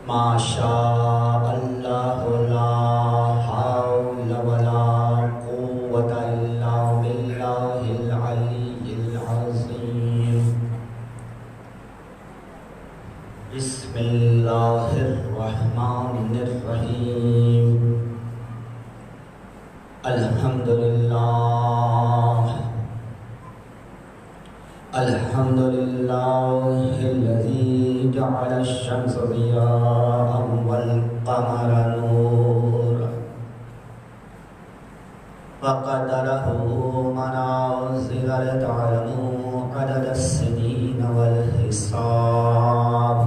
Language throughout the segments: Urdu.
ما شاء اللہ لا حول ولا قوة الا باللہ العلی العظیم. بسم اللہ الرحمن الرحیم. الحمد للہ الذی جعل الشمس ضیاء والقمر نورا وقدرہ منازل لتعلموا عدد السنین والحساب.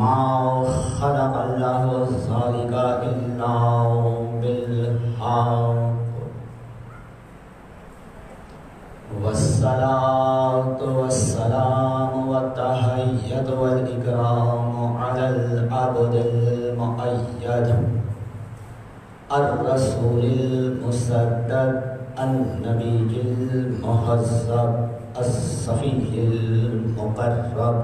ما خلق اللہ ذلک الا بالحق والصلاة والسلام والتحية والإكرام على العبد المؤيد الرسول المسدد النبي المهذب الصفي المقرب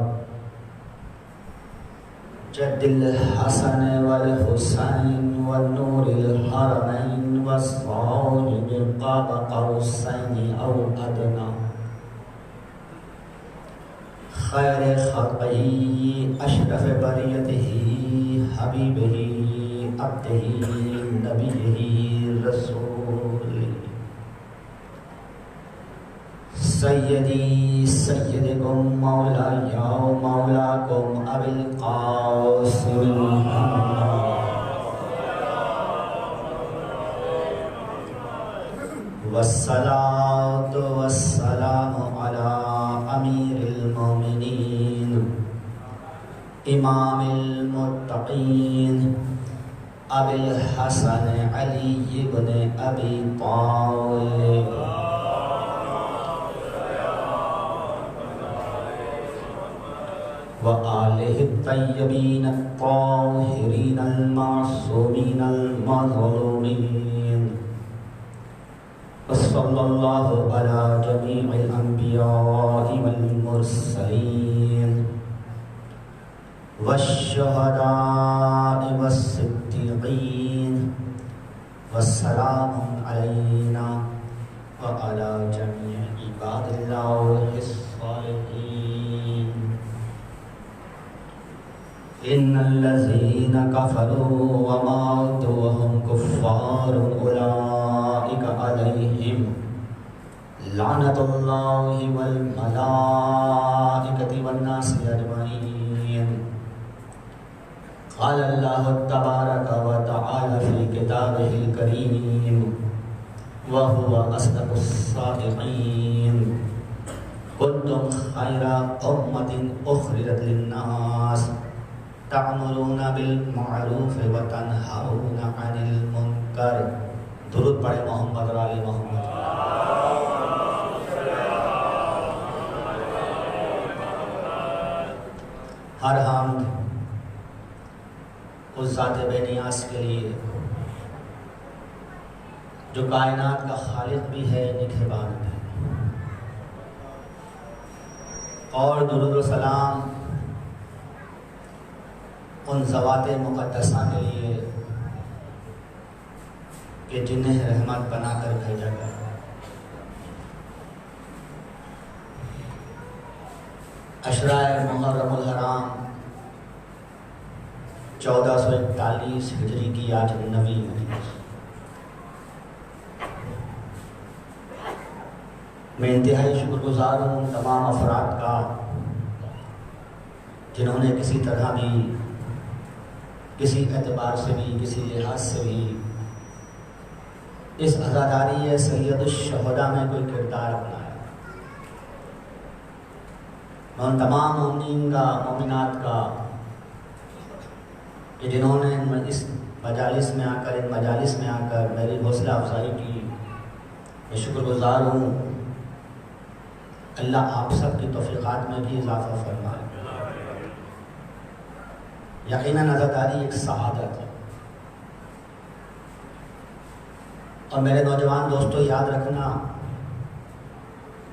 جد الحسن والحسين والنور الحرمين والصاحب قاب قوسين أو أدنى خير خلقه أشرف بريته حبيبه عبده نبيه رسوله سيدي سيدكم مولاي ومولاكم أبي القاسم والصلاة والسلام على أمير المؤمنين إمام المتقين أبي الحسن علي بن أبي طالب وآله الطيبين الطاهرين المعصومين المظلومين. وصلى الله على جميع الأنبياء والمرسلين والشهداء والصديقين والسلام علينا وعلى جميع عباد الله الصالحين. إن الذين كفروا وماتوا وهم كفار أولئك عليهم لعنة الله والملائكة والناس أجمعين. قال الله تبارك وتعالى في كتابه الكريم وهو أصدق الصادقين. كنتم خير أمة أخرجت للناس تأمرون بالمعروف وتنهون عن المنکر. درود پڑھے محمد اور آل محمد. ہر حمد اس ذات بے نیاز کے لیے جو کائنات کا خالق بھی ہے نگہبان بھی ہے، اور درود و سلام ان ذوات مقدسہ کے لیے کہ جنہیں رحمت بنا کر بھیجا گیا. اشرائے محرم الحرام 1441 ہجری کی آج 9ویں مجلس میں انتہائی شکر گزار ہوں تمام افراد کا جنہوں نے کسی طرح بھی، کسی اعتبار سے بھی، کسی لحاظ سے بھی اس عزاداری سید الشہداء میں کوئی کردار اپنایا. میں ان تمام مومنین کا، مومنات کا کہ جنہوں نے اس مجالس میں آ کر میری حوصلہ افزائی کی، میں شکر گزار ہوں. اللہ آپ سب کی توفیقات میں بھی اضافہ فرمائے. یقیناً عزاداری ایک سعادت ہے. اور میرے نوجوان دوستو یاد رکھنا،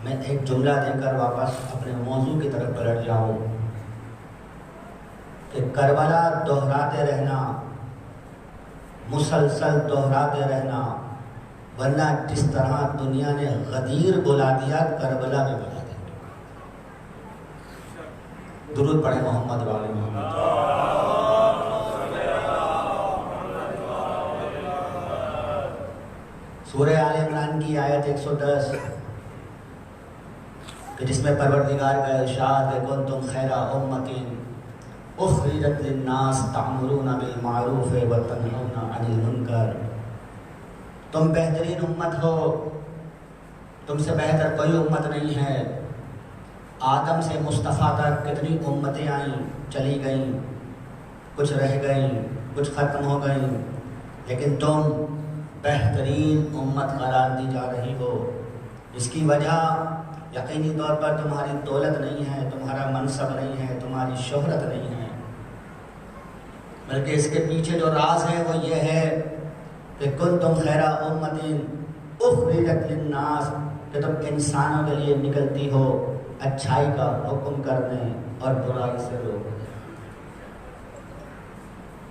میں ایک جملہ دے کر واپس اپنے موضوع کی طرف پلٹ جاؤں. کہ کربلا دہراتے رہنا، مسلسل دہراتے رہنا، ورنہ جس طرح دنیا نے غدیر بلا دیا کربلا میں بلا دیا۔ درود پڑھیں محمد و آل محمد۔ سورہ آل عمران کی آیت 110 کہ جس میں پروردگار کا ارشاد ہے کنتم خیر امۃ اخرجت للناس تأمرون بالمعروف وتنہون عن المنکر، تم بہترین امت ہو، تم سے بہتر کوئی امت نہیں ہے۔ آدم سے مصطفیٰ تک کتنی امتیں آئیں چلی گئیں، کچھ رہ گئیں، کچھ ختم ہو گئیں، لیکن تم بہترین امت قرار دی جا رہی ہو۔ اس کی وجہ یقینی طور پر تمہاری دولت نہیں ہے، تمہارا منصب نہیں ہے، تمہاری شہرت نہیں ہے، بلکہ اس کے پیچھے جو راز ہے وہ یہ ہے کہ کنتم خیر امۃ اخرجت للناس، کہ تم انسانوں کے لیے نکلتی ہو اچھائی کا حکم کرنے اور برائی سے روکنے،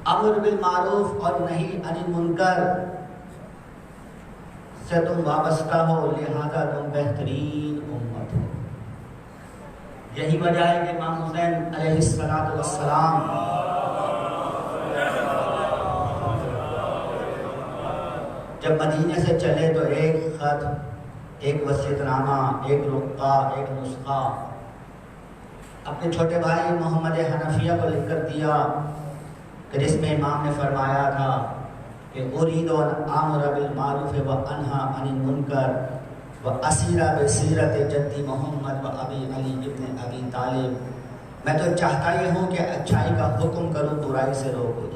امر بالمعروف اور نہی عن المنکر سے تم وابستہ ہو، لہذا تم بہترین امت ہو۔ یہی وجہ ہے کہ امام حسین علیہ السلام جب مدینے سے چلے تو ایک خط، ایک وصیت نامہ، ایک رقعہ، ایک نسخہ اپنے چھوٹے بھائی محمد حنفیہ کو لکھ کر دیا کہ جس میں امام نے فرمایا تھا کہ ارید ان آمر بالمعروف و انہا عن المنکر و اسیر بسیرت جدی محمد و ابی علی ابن ابی طالب، میں تو چاہتا یہ ہوں کہ اچھائی کا حکم کروں، برائی سے روکوں،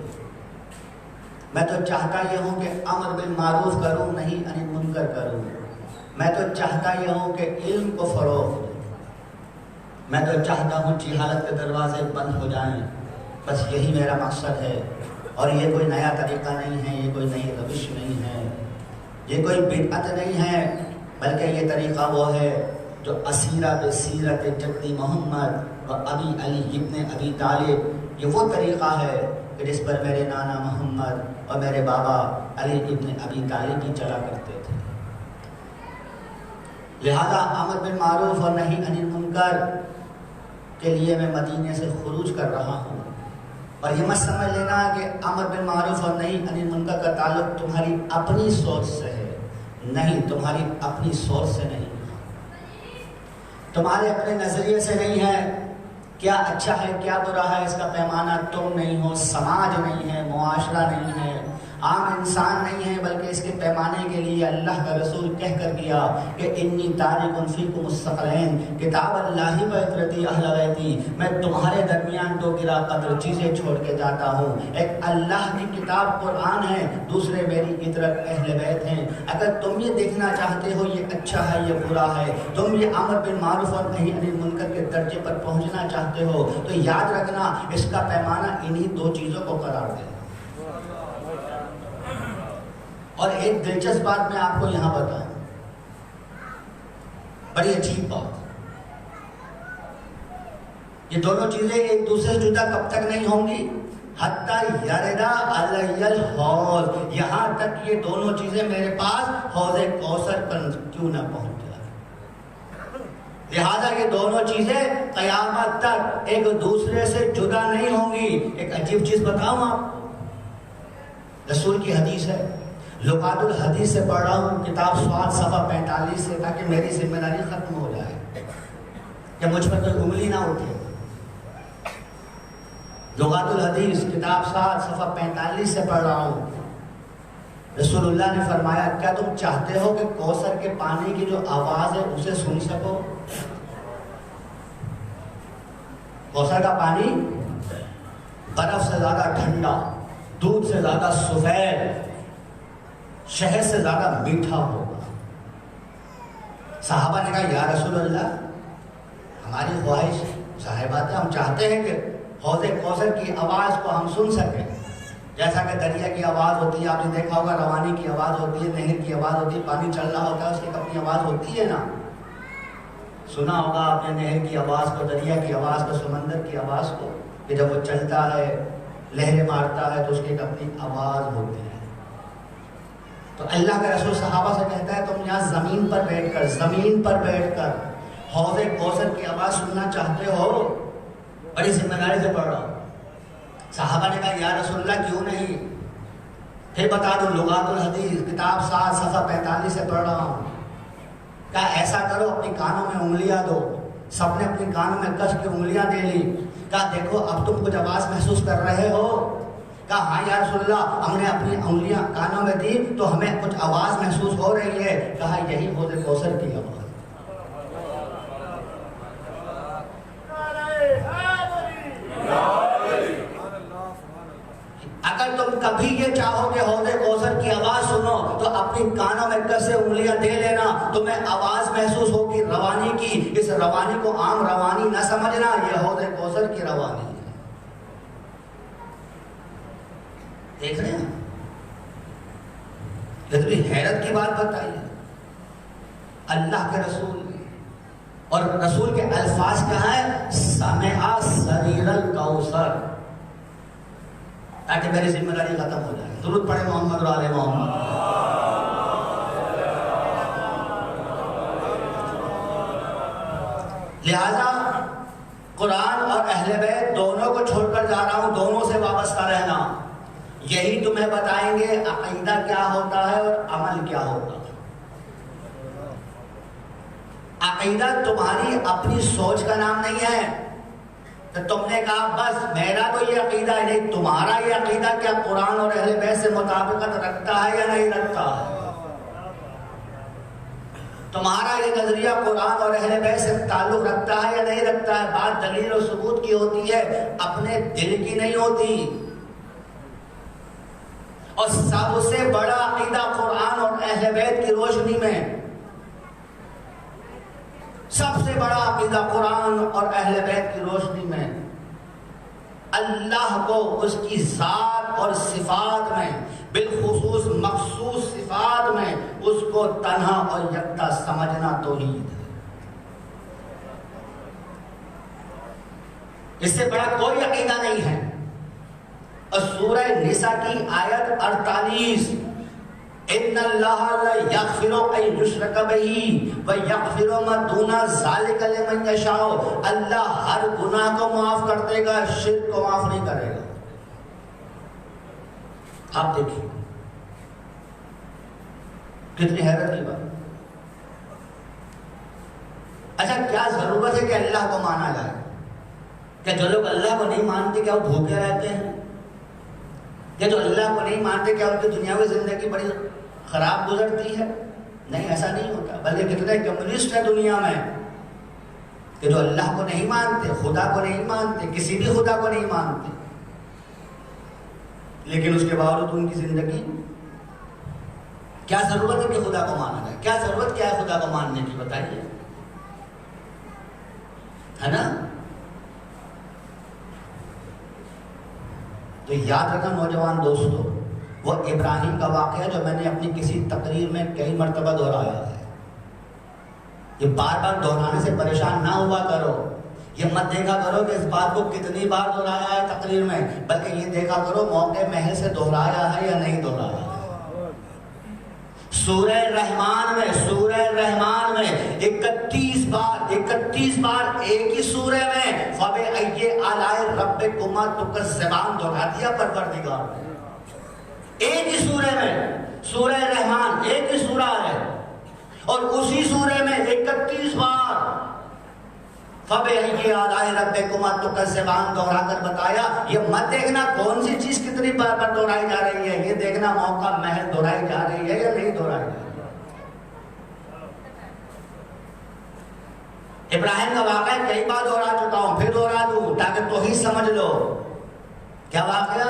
میں تو چاہتا یہ ہوں کہ امر بالمعروف کروں، نہیں عن المنکر کروں، میں تو چاہتا یہ ہوں کہ علم کو فروغ دوں، میں تو چاہتا ہوں جہالت کے دروازے بند ہو جائیں، بس یہی میرا مقصد ہے۔ اور یہ کوئی نیا طریقہ نہیں ہے، یہ کوئی نئی روش نہیں ہے، یہ کوئی بدعت نہیں ہے، بلکہ یہ طریقہ وہ ہے جو اسیرہ بسیرت جدی محمد و ابی علی ابن ابی طالب، یہ وہ طریقہ ہے کہ جس پر میرے نانا محمد اور میرے بابا علی ابن ابی طالب ہی چلا کرتے تھے۔ لہذا امر بالمعروف اور نہی عن المنکر کے لیے میں مدینے سے خروج کر رہا ہوں، اور یہ مت سمجھ لینا کہ امر بالمعروف اور نہی عن المنکر کا تعلق تمہاری اپنی سوچ سے ہے، نہیں، تمہاری اپنی سوچ سے نہیں، تمہارے اپنے نظریے سے نہیں ہے۔ کیا اچھا ہے کیا برا ہے اس کا پیمانہ تم نہیں ہو، سماج نہیں ہے، معاشرہ نہیں ہے، عام انسان نہیں ہے، بلکہ اس کے پیمانے کے لیے اللہ کا رسول کہہ کر گیا کہ انی تارک فیکم الثقلین کتاب اللہ و عترتی اہل بیتی، میں تمہارے درمیان دو گرا قدر چیزیں چھوڑ کے جاتا ہوں، ایک اللہ کی کتاب قرآن ہے، دوسرے میری عترت اہل بیت ہیں۔ اگر تم یہ دیکھنا چاہتے ہو یہ اچھا ہے یہ برا ہے، تم یہ امر بالمعروف اور نہی عن المنکر کے درجے پر پہنچنا چاہتے ہو، تو یاد رکھنا اس کا پیمانہ انہی دو چیزوں کو قرار دے۔ اور ایک دلچسپ بات میں آپ کو یہاں بتاؤں، بڑی عجیب بات، یہ دونوں چیزیں ایک دوسرے سے جدا کب تک نہیں ہوں گی؟ حتی یردا علی الحوض، یہاں تک یہ دونوں چیزیں میرے پاس حوض کوثر پر کیوں نہ پہنچ جائے۔ لہذا یہ دونوں چیزیں قیامت تک ایک دوسرے سے جدا نہیں ہوں گی۔ ایک عجیب چیز بتاؤں آپ کو، رسول کی حدیث ہے، لغات الحدیث سے پڑھ رہا ہوں، کتاب سواد صفحہ 45 سے، تاکہ میری ذمہ داری ختم ہو جائے کہ مجھ پر کوئی انگلی نہ اٹھے۔ لغات الحدیث کتاب سواد صفحہ 45 سے پڑھ رہا ہوں، رسول اللہ نے فرمایا کیا تم چاہتے ہو کہ کوثر کے پانی کی جو آواز ہے اسے سن سکو؟ کوثر کا پانی برف سے زیادہ ٹھنڈا، دودھ سے زیادہ سفید، شہد سے زیادہ میٹھا ہوگا۔ صحابہ نے کہا یا رسول اللہ، ہماری خواہش ظاہر بات ہے، ہم چاہتے ہیں کہ حوض کوثر کی آواز کو ہم سن سکیں، جیسا کہ دریا کی آواز ہوتی ہے، آپ نے دیکھا ہوگا، روانی کی آواز ہوتی ہے، نہر کی آواز ہوتی ہے، پانی چل رہا ہوتا ہے اس کی اپنی آواز ہوتی ہے نا، سنا ہوگا آپ نے نہر کی آواز کو، دریا کی آواز کو، سمندر کی آواز کو۔ کہ جب وہ چلتا ہے لہریں مارتا ہے تو اس کی ایک اپنی آواز ہوتی ہے. تو اللہ کے رسول صحابہ سے کہتا ہے تم یہاں زمین پر بیٹھ کر حوض کوثر کی آواز سننا چاہتے ہو؟ بڑی ذمہ داری سے پڑھ رہا ہوں. صحابہ نے کہا یا رسول اللہ کیوں نہیں؟ پھر بتا دو لغات الحدیث کتاب 7 صفحہ 45 سے پڑھ رہا ہوں. کہا ایسا کرو اپنی کانوں میں انگلیاں دو. سب نے اپنی کانوں میں کس کے انگلیاں دے لی. کہا دیکھو اب تم کچھ آواز محسوس کر رہے ہو؟ کہا ہاں یا رسول اللہ ہم نے اپنی انگلیاں کانوں میں دی تو ہمیں کچھ آواز محسوس ہو رہی ہے. کہا یہی حوض کوثر کی آواز. اگر تم کبھی یہ چاہو کہ حوض کوثر کی آواز سنو تو اپنی کانوں میں کس سے انگلیاں دے لینا. تمہیں آواز محسوس ہوگی روانی کی. اس روانی کو عام روانی نہ سمجھنا, یہ حوض کوثر کی روانی ہے. دیکھ رہے ہیں کتنی حیرت کی بات بتائی ہے اللہ کے رسول نے. اور رسول کے الفاظ کیا ہیں؟ سمع سریر الکوثر. تاکہ میری ذمہ داری ختم ہو جائے. درود پڑھے محمد و آل محمد. لہذا قرآن اور اہل بیت دونوں کو چھوڑ کر جا رہا ہوں, دونوں سے وابستہ رہنا. یہی تمہیں بتائیں گے عقیدہ کیا ہوتا ہے اور عمل کیا ہوتا ہے. عقیدہ تمہاری اپنی سوچ کا نام نہیں ہے کہ تم نے کہا بس میرا تو یہ عقیدہ ہے. نہیں, تمہارا یہ عقیدہ کیا قرآن اور اہل بیت سے مطابقت رکھتا ہے یا نہیں رکھتا ہے؟ تمہارا یہ نظریہ قرآن اور اہل بیت سے تعلق رکھتا ہے یا نہیں رکھتا ہے؟ بات دلیل و ثبوت کی ہوتی ہے, اپنے دل کی نہیں ہوتی. اور سب سے بڑا عقیدہ قرآن اور اہل بیت کی روشنی میں, سب سے بڑا عقیدہ قرآن اور اہل بیت کی روشنی میں اللہ کو اس کی ذات اور صفات میں, بالخصوص مخصوص صفات میں اس کو تنہا اور یکتا سمجھنا توحید ہے. اس سے بڑا کوئی عقیدہ نہیں ہے. اور سورہ نساء کی آیت 48 ان اللہ لا یغفر ان یشرک بہ ویغفر ما دون ذلک لمن یشاء. اللہ ہر گناہ کو معاف کر دے گا, شرک کو معاف نہیں کرے گا. آپ دیکھیں کتنی حیرت کی بات. اچھا کیا ضرورت ہے کہ اللہ کو مانا جائے؟ کیا جو لوگ اللہ کو نہیں مانتے کیا وہ بھوکے رہتے ہیں؟ کہ جو اللہ کو نہیں مانتے کیا ان کی دنیاوی زندگی بڑی خراب گزرتی ہے؟ نہیں, ایسا نہیں ہوتا. بلکہ کتنے کمیونسٹ ہیں دنیا میں کہ جو اللہ کو نہیں مانتے, خدا کو نہیں مانتے, کسی بھی خدا کو نہیں مانتے, لیکن اس کے باوجود ان کی زندگی. کیا ضرورت ہے کہ خدا کو مانا جائے؟ کیا ضرورت کیا ہے خدا کو ماننے کی؟ بتائیے, ہے نا؟ تو یاد رکھنا نوجوان دوستو, وہ ابراہیم کا واقعہ جو میں نے اپنی کسی تقریر میں کئی مرتبہ دہرایا ہے, یہ بار بار دہرانے سے پریشان نہ ہوا کرو. یہ مت دیکھا کرو کہ اس بات کو کتنی بار دہرایا ہے تقریر میں, بلکہ یہ دیکھا کرو موقع محض سے دہرایا ہے یا نہیں دہرایا ہے. سورہ رحمان میں 31 بار ایک ہی سورہ میں فَبِأَيِّ آلَاءِ رَبِّكُمَا تُكَذِّبَانِ دہرا دیا پروردگار نے. ایک ہی سورہ میں, سورہ رحمان ایک ہی سورہ ہے, اور اسی سورہ میں 31 بار فَبِأَيِّ آلَاءِ رَبِّكُمَا تُكَذِّبَانِ دہرا کر بتایا. یہ مت دیکھنا کون سی چیز کتنی بار پر دہرائی جا رہی ہے, یہ دیکھنا موقع محض دہرائی جا رہی ہے یا نہیں دہرائی جا رہی ہے. ابراہیم کا واقعہ کئی بار دہرا چکا ہوں, پھر دہرا دوں تاکہ توحید سمجھ لو. کیا واقعہ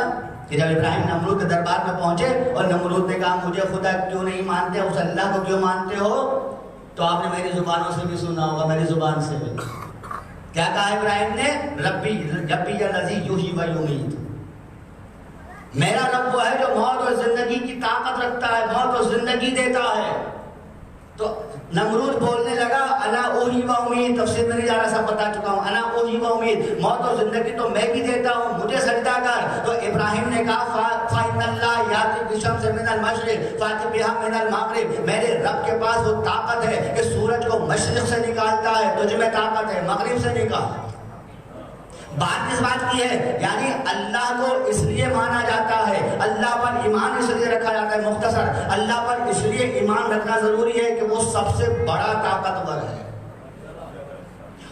کہ جب ابراہیم نمرود کے دربار میں پہنچے اور نمرود نے کہا مجھے خدا کیوں نہیں مانتے, اس اللہ کو کیوں مانتے ہو, تو آپ نے میری زبانوں سے بھی سنا ہوگا, میری زبان سے بھی. کیا کہا ابراہیم نے؟ ربی الذی یحیی و یمیت. میرا رب وہ ہے جو موت اور زندگی کی طاقت رکھتا ہے, موت اور زندگی دیتا ہے. تو نمرود بولنے لگا انا اوحی و امید، تفسیر میں نہیں جا رہا، سب بتا چکا ہوں، انا اوحی و امید، موت اور زندگی تو میں بھی دیتا ہوں، مجھے سجدہ کر۔ تو ابراہیم نے کہا فَإِنَّ اللَّهَ يَأْتِي بِالشَّمْسِ مِنَ الْمَشْرِقِ فَأْتِ بِهَا مِنَ الْمَغْرِبِ، میرے رب کے پاس وہ طاقت ہے کہ سورج کو مشرق سے نکالتا ہے، تجھ میں طاقت ہے مغرب سے نکال۔ بات کس بات کی ہے؟ یعنی اللہ کو اس لیے مانا جاتا ہے، اللہ پر ایمان اس لیے رکھا جاتا ہے، مختصر اللہ پر اس لیے ایمان رکھنا ضروری ہے کہ وہ سب سے بڑا طاقتور ہے،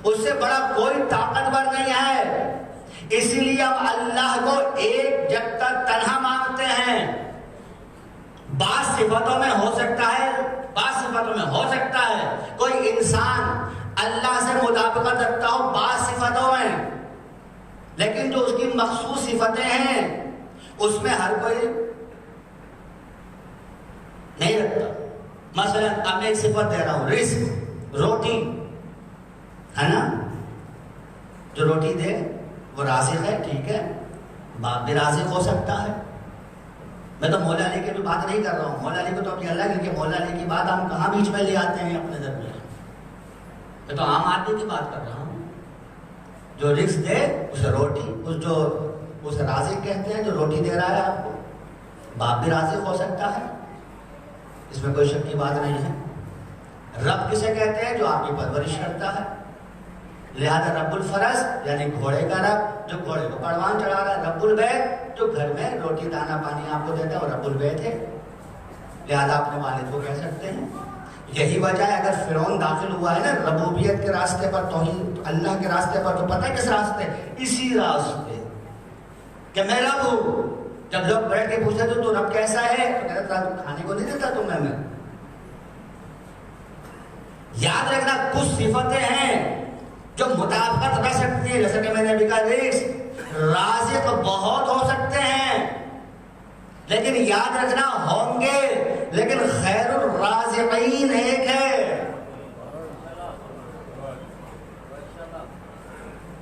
اس سے بڑا کوئی طاقتور نہیں ہے، اسی لیے ہم اللہ کو ایک جگہ تنہا مانگتے ہیں۔ بعض صفتوں میں ہو سکتا ہے، بعض صفتوں میں ہو سکتا ہے کوئی انسان اللہ سے مطابقت رکھتا ہو بعض صفتوں میں، لیکن جو اس کی مخصوص صفتیں ہیں اس میں ہر کوئی نہیں رکھتا۔ مثلا اب میں ایک صفت دے رہا ہوں، رزق، روٹی ہے نا، جو روٹی دے وہ رازق ہے، ٹھیک ہے، باپ بھی رازق ہو سکتا ہے۔ میں تو مولا علی کی بھی بات نہیں کر رہا ہوں، مولا علی کو تو اپنی اللہ کی، مولا علی کی بات ہم کہاں بیچ میں لے آتے ہیں اپنے درمیان، میں تو عام آدمی کی بات کر رہا ہوں۔ جو رزق دے اسے روٹی، اسے رازق کہتے ہیں، جو روٹی دے رہا ہے آپ کو، باپ بھی رازق ہو سکتا ہے، اس میں کوئی شک کی بات نہیں ہے۔ رب کسے کہتے ہیں؟ جو آپ کی پرورش کرتا ہے، لہذا رب الفرس یعنی گھوڑے کا رب جو گھوڑے کو پروان چڑھا رہا ہے، رب البیت جو گھر میں روٹی دانا پانی آپ کو دیتا ہے وہ رب البیت ہے، لہذا اپنے والد کو کہہ سکتے ہیں۔ یہی وجہ ہے اگر فرعون داخل ہوا ہے نا ربوبیت کے راستے پر، توحید اللہ کے راستے پر، تو پتہ ہے کس راستے؟ اسی راستے کہ میں رب ہوں۔ جب لوگ بیٹھ کے پوچھتے تو رب کیسا ہے تو کہتا تھا تم کھانے کو نہیں دیتا تمہیں میں۔ یاد رکھنا کچھ صفتیں ہیں جو مطابقت رکھ سکتی ہے، جیسے کہ میں نے بھی کہا رزق، رازق بہت ہو سکتے ہیں لیکن یاد رکھنا ہوں گے، لیکن خیر الرازقین ایک ہے۔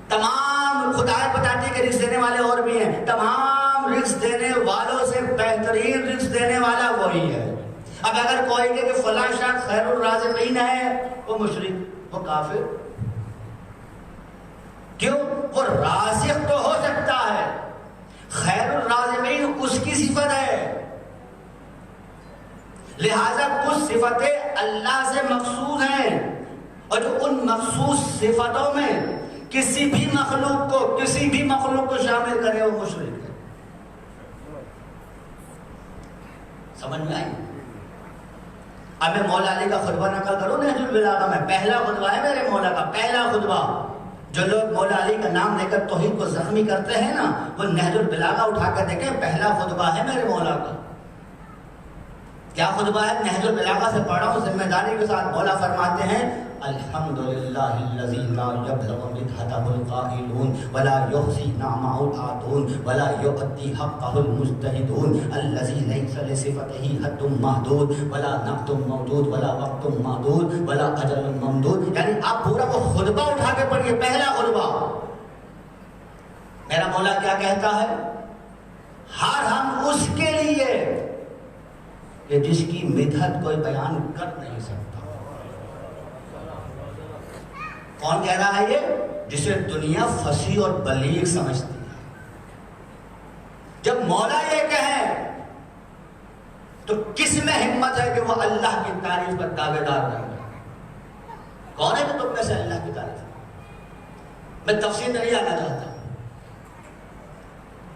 تمام خدا بتاتی ہے کہ رزق دینے والے اور بھی ہیں، تمام رزق دینے والوں سے بہترین رزق دینے والا وہی ہے۔ اب اگر کوئی کہ فلاں شخص خیر الرازقین ہے، وہ مشرک، وہ کافر، کیوں؟ وہ رازق تو ہو سکتا ہے، خیر الرازقین اس کی صفت ہے، لہذا کچھ صفتیں اللہ سے مخصوص ہیں، اور جو ان مخصوص صفتوں میں کسی بھی مخلوق کو شامل کرے وہ مشرک ہے۔ سمجھ میں آئی؟ اب میں مولا علی کا خطبہ نقل کروں نہج البلاغہ میں، پہلا خطبہ ہے میرے مولا کا، پہلا خطبہ۔ جو لوگ مولا علی کا نام لے کر توحید کو زخمی کرتے ہیں نا، وہ نہج البلاغہ اٹھا کر دیکھیں، پہلا خطبہ ہے میرے مولا کا۔ کیا خطبہ ہے؟ نہج البلاغہ سے پڑھا ہوں ذمہ داری کے ساتھ۔ مولا فرماتے ہیں الحمدللہ الذی لا یبلغ مدحتہ القائلون ولا یحصی نعمہ العاتون ولا یؤدی حقہ المجتہدون الذی لیس لصفتہ حد محدود ولا نقط موجود ولا وقت محدود ولا اجل ممدود۔ یعنی آپ پورا وہ خطبہ اٹھا کے پڑھیے، پہلا خطبہ۔ میرا مولا کیا کہتا ہے؟ ہر ہم اس کے لیے کہ جس کی مدحت کوئی بیان کر نہیں سکتا۔ کون کہہ رہا ہے یہ؟ جسے دنیا فصیح اور بلیغ سمجھتی ہے۔ جب مولا یہ کہیں تو کس میں ہمت ہے کہ وہ اللہ کی تعریف کا دعوے دار رہے؟ کون ہے جو تم میں سے اللہ کی تعریف؟ میں تفصیل نہیں آنا چاہتا،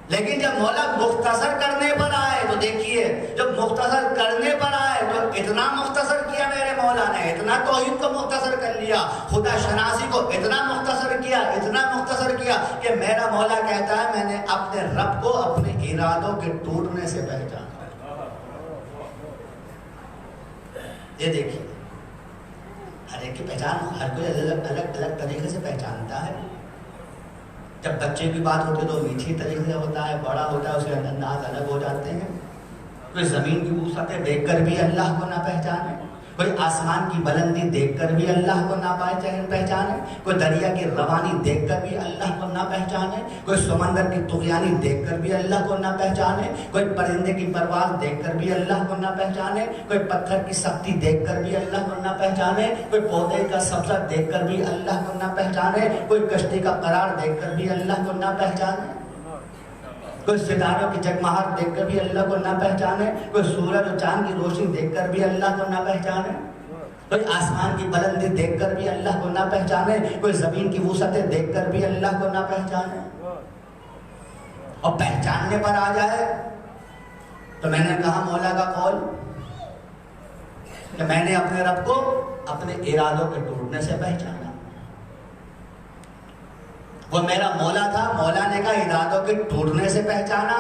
لیکن جب مولا مختصر کرنے پر آئے تو دیکھیے، جب مختصر کرنے پر آئے تو اتنا مختصر کیا میرے مولا نے، اتنا توحید کو مختصر کر لیا، خدا شناسی کو اتنا مختصر کیا کہ میرا مولا کہتا ہے میں نے اپنے رب کو اپنے ارادوں کے ٹوٹنے سے پہچانا۔ یہ دیکھیے، ہر ایک کی پہچان ہر کوئی الگ طریقے سے پہچانتا ہے۔ جب بچے کی بات ہوتی ہے تو میٹھی طریقے سے ہوتا ہے، بڑا ہوتا ہے اس کے انداز الگ ہو جاتے ہیں۔ کوئی زمین کی وسعتیں دیکھ کر بھی اللہ کو نہ پہچانے، کوئی آسمان کی بلندی دیکھ کر بھی اللہ کو نہ پہچانے، کوئی دریا کی روانی دیکھ کر بھی اللہ کو نہ پہچانے، کوئی سمندر کی طغیانی دیکھ کر بھی اللہ کو نہ پہچانے، کوئی پرندے کی پرواز دیکھ کر بھی اللہ کو نہ پہچانے، کوئی پتھر کی سختی دیکھ کر بھی اللہ کو نہ پہچانے، کوئی پودے کا سبزہ دیکھ کر بھی اللہ کو نہ پہچانے، کوئی کشتی کا قرار دیکھ کر بھی اللہ کو نہ پہچانے، کوئی ستاروں کی جگمگاہٹ دیکھ کر بھی اللہ کو نہ پہچانے، کوئی سورج اور چاند کی روشنی دیکھ کر بھی اللہ کو نہ پہچانے، کوئی آسمان کی بلندی دیکھ کر بھی اللہ کو نہ پہچانے، کوئی زمین کی وسعتیں دیکھ کر بھی اللہ کو نہ پہچانے، اور پہچاننے پر آ جائے تو میں نے کہا مولا کا قول کہ میں نے اپنے رب کو اپنے ارادوں کے ٹوٹنے سے پہچانا۔ وہ میرا مولا تھا، مولا نے کہا ارادوں کے ٹوٹنے سے پہچانا،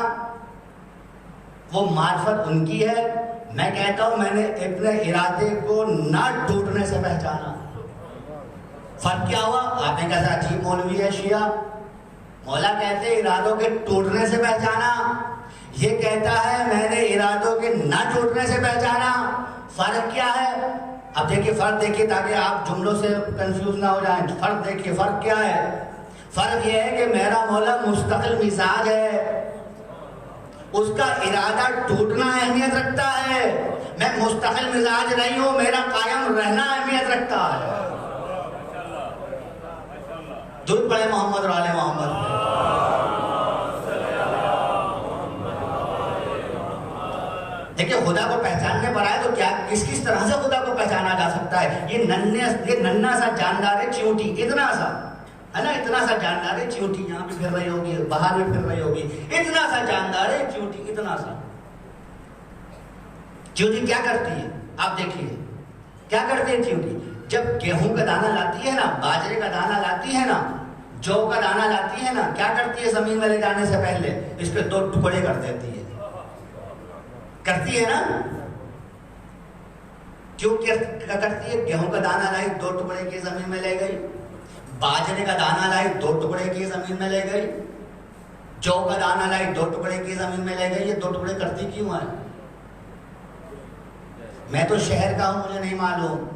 وہ معرفت ان کی ہے، میں کہتا ہوں میں نے اپنے ارادے کو نہ ٹوٹنے سے پہچانا۔ فرق کیا ہوا؟ آپ نے کہا عجیب مولوی ہے شیعہ، مولا کہتے ہیں ارادوں کے ٹوٹنے سے پہچانا، یہ کہتا ہے میں نے ارادوں کے نہ ٹوٹنے سے پہچانا۔ فرق کیا ہے؟ اب دیکھیے فرق دیکھیے تاکہ آپ جملوں سے کنفیوز نہ ہو جائیں۔ فرق دیکھیے، فرق کیا ہے؟ فرق یہ ہے کہ میرا مولا مستقل مزاج ہے، اس کا ارادہ ٹوٹنا اہمیت رکھتا ہے، میں مستقل مزاج نہیں ہوں، میرا قائم رہنا اہمیت رکھتا ہے۔ درود پڑھیں محمد اور آل محمد۔ دیکھیں خدا کو پہچاننے پر آئے تو کیا کس طرح سے خدا کو پہچانا جا سکتا ہے؟ یہ ننھا سا جاندار ہے چیونٹی، اتنا سا ہے نا، اتنا سا جاندار ہے چیونٹی، یہاں پہ پھر رہی ہوگی، باہر میں پھر رہی ہوگی، اتنا سا جاندار ہے چیونٹی، اتنا سا۔ چیونٹی کیا کرتی ہے؟ آپ دیکھیے کیا کرتی ہے چیونٹی؟ جب گیہوں کا دانہ لاتی ہے نا، باجرے کا دانہ لاتی ہے نا، جو کا دانہ لاتی ہے نا، کیا کرتی ہے؟ زمین میں لے جانے سے پہلے اس کے 2 ٹکڑے کر دیتی ہے، کرتی ہے نا؟ کیوں کیا کرتی ہے؟ گیہوں کا دانہ لائی 2 ٹکڑے کی زمین میں لے گئی، باجرے کا دانہ لائی 2 ٹکڑے کی زمین میں لے گئی، جو کا دانہ لائی 2 ٹکڑے کی زمین میں لے گئی۔ یہ 2 ٹکڑے کرتی کیوں ہے؟ میں تو شہر کا ہوں، مجھے نہیں معلوم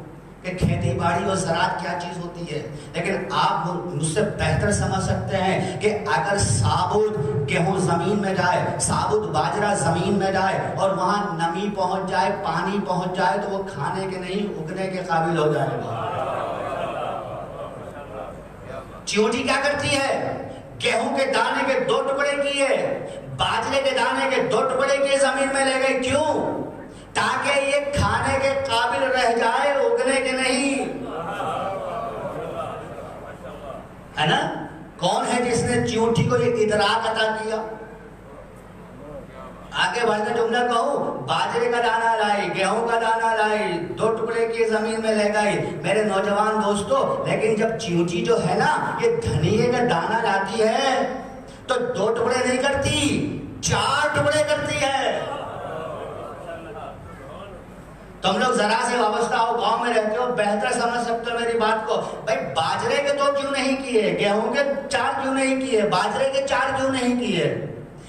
کہ کھیتی باڑی اور زراعت کیا چیز ہوتی ہے، لیکن آپ مجھ سے بہتر سمجھ سکتے ہیں کہ اگر ثابت گیہوں زمین میں جائے، ثابت باجرہ زمین میں جائے اور وہاں نمی پہنچ جائے، پانی پہنچ جائے تو وہ کھانے کے نہیں اگنے کے قابل ہو جائے گا۔ چیونٹی کیا کرتی ہے؟ گیہوں کے دانے کے 2 ٹکڑے کیے، باجرے کے دانے کے 2 ٹکڑے کیے زمین میں لے گئی، کیوں؟ تاکہ یہ کھانے کے قابل رہ جائے، اگنے کے نہیں، ہے نا؟ کون ہے جس نے چیونٹی کو یہ ادراک عطا کیا؟ آگے بڑھ کے جملہ کہوں، باجرے کا دانہ لائی، گیہوں کا دانہ لائی، 2 ٹکڑے کی زمین میں لے گئی۔ میرے نوجوان دوستو، لیکن جب چیونٹی جو ہے نا یہ دھنیے کا دانہ لاتی ہے تو 2 ٹکڑے نہیں کرتی، 4 ٹکڑے کرتی ہے۔ تم لوگ ذرا سے وابستہ ہو، گاؤں میں رہتے ہو، بہتر سمجھ سکتے ہو میری بات کو۔ بھائی باجرے کے 2 کیوں نہیں کیے؟ گیہوں کے 4 کیوں نہیں کیے؟ باجرے کے 4 کیوں نہیں کیے؟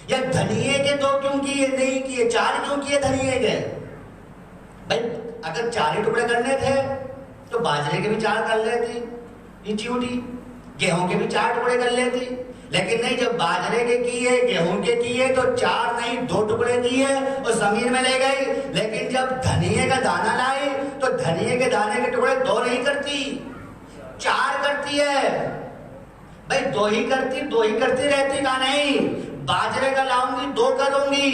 یا دھنیے کے 2 کیوں کیے نہیں کیے؟ 4 کیوں کیے دھنیے کے؟ بھائی اگر 4 ہی ٹکڑے کرنے تھے تو باجرے کے بھی 4 کر لیتی یہ چیونٹی، گیہوں کے بھی 4 ٹکڑے کر لیتی، لیکن نہیں، جب باجرے کے کیے، گیہوں کے کیے تو 4 نہیں 2 ٹکڑے کیے اور زمین میں لے گئی۔ لیکن جب دھنیے کا دانہ لائی تو دھنیے کے دانے کے ٹکڑے 2 نہیں کرتی، 4 کرتی ہے۔ بھائی 2 ہی کرتی رہتی کا نہیں، باجرے کا لاؤں گی 2 کروں گی،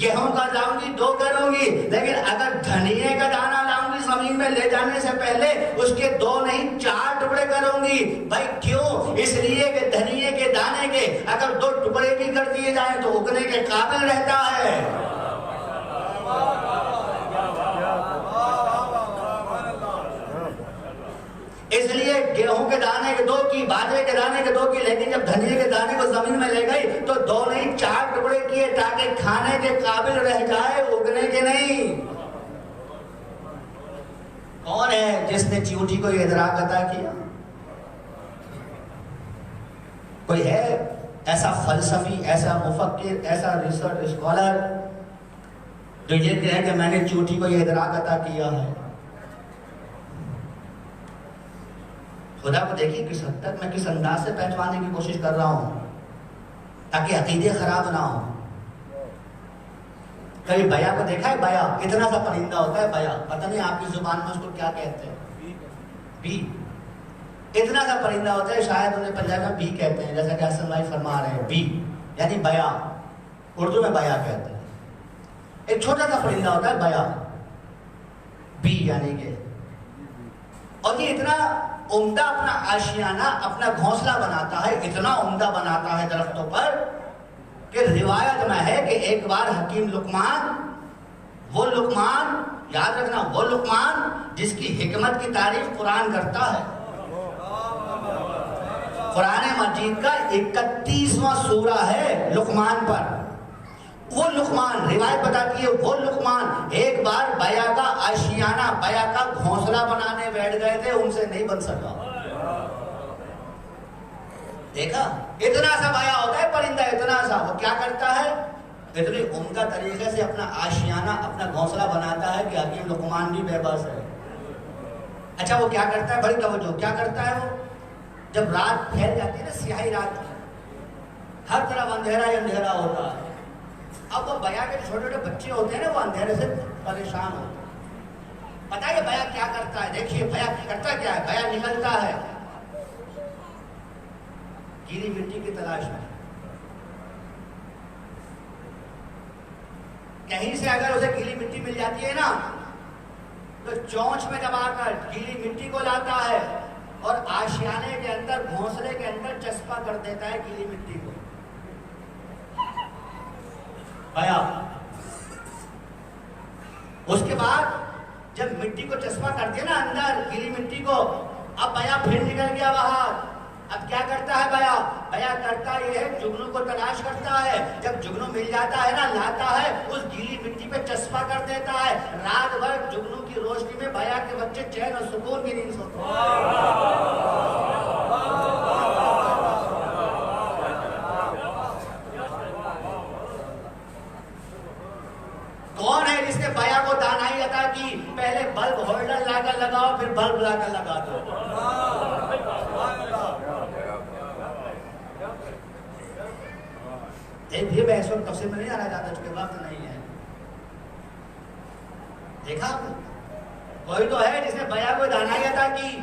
گیہوں کا لاؤں گی 2 کروں گی، لیکن اگر دھنیے کا دانہ لاؤں گی زمین میں لے جانے سے پہلے اس کے 2 نہیں 4 ٹکڑے کروں گی۔ بھائی کیوں؟ اس لیے کہ دھنیے کے دانے کے اگر 2 ٹکڑے بھی کر دیے جائیں تو اگنے کے قابل رہتا ہے۔ اس لیے گیہوں کے دانے کے 2 کی، باجرے کے دانے کے 2 کی، لیکن جب دھنیے کے دانے کو زمین میں لے گئی تو 2 نہیں 4 ٹکڑے کیے تاکہ کھانے کے قابل رہ جائے، اگنے کے نہیں۔ کون ہے جس نے چیونٹی کو یہ ادراک عطا کیا؟ کوئی ہے ایسا فلسفی، ایسا مفکر، ایسا ریسرچ اسکالر جو یہ کہے کہ میں نے چیونٹی کو یہ ادراک عطا کیا ہے؟ خدا کو دیکھیے کس حد تک میں کس انداز سے پہچانے کی کوشش کر رہا ہوں تاکہ عقیدے خراب نہ ہوں. کبھی بیا کو دیکھا ہے؟ بیا اتنا سا پرندہ ہوتا ہے بیا، پتہ نہیں آپ کی زبان میں اس کو کیا کہتے ہیں. بی اتنا سا پرندہ ہوتا ہے، شاید انہیں پنجابی میں بی کہتے ہیں، جیسا کہ حسن بھائی فرما رہے ہیں. بی یعنی بیا، اردو میں بیا کہتے ہیں. ایک چھوٹا سا پرندہ ہوتا ہے بیا، بی یعنی کہ، اور یہ اتنا عمدہ اپنا آشیانہ اپنا گھونسلہ بناتا ہے، اتنا عمدہ بناتا ہے درختوں پر کہ روایت میں ہے کہ ایک بار حکیم لقمان، وہ لقمان یاد رکھنا، وہ لقمان جس کی حکمت کی تعریف قرآن کرتا ہے. قرآن مجید کا 31واں سورہ ہے لقمان پر. وہ لقمان، روایت بتاتی ہے، وہ لقمان ایک بار بیا کا آشیانہ، بیا کا گھونسلہ بنانے بیٹھ گئے تھے، ان سے نہیں بن سکا. دیکھا اتنا سا بیا ہوتا ہے پرندہ، اتنا سا، وہ کیا کرتا ہے؟ اتنے عمدہ طریقے سے اپنا آشیانہ اپنا گھونسلہ بناتا ہے کہ حکیم لقمان بھی بے بس ہے. اچھا وہ کیا کرتا ہے؟ بڑی توجہ، کیا کرتا ہے وہ؟ جب رات پھیل جاتی ہے نا، سیاہی رات، ہر طرف اندھیرا ہی اندھیرا ہوتا ہے. اب وہ بیا کے چھوٹے چھوٹے بچے ہوتے ہیں نا، وہ اندھیرے سے پریشان ہوتے ہیں. پتہ ہے بیا کیا کرتا ہے؟ دیکھیے بیا کرتا کیا ہے. بیا نکلتا ہے گیلی مٹی کی تلاش میں. کہیں سے اگر اسے گیلی مٹی مل جاتی ہے نا تو چونچ میں دبا کر گیلی مٹی کو لاتا ہے اور آشیانے کے اندر، گھونسلے کے اندر چسپا کر دیتا ہے گیلی مٹی کو. بیا اس کے بعد جب مٹی کو چسپا کر دیا نا اندر گیلی مٹی کو، اب بیا پھر نکل گیا باہر. اب کیا کرتا ہے بیا؟ بیا کرتا یہ ہے جگنو کو تلاش کرتا ہے. جب جگنو مل جاتا ہے نا، لاتا ہے، اس گیلی مٹی پہ چسپا کر دیتا ہے. رات بھر جگنو کی روشنی میں بیا کے بچے چین اور سکون کی نیند سوتے ہیں. کون ہے جس نے بیا کو دانائی عطا کی؟ پہلے بلب ہولڈر لا کر لگاؤ، پھر بلب لا کر لگا دو. دیکھیے میں اس وقت تفصیل میں نہیں آنا چاہتا چونکہ وقت نہیں ہے. دیکھا کوئی تو ہے جس نے بیا کو دانائی عطا کی.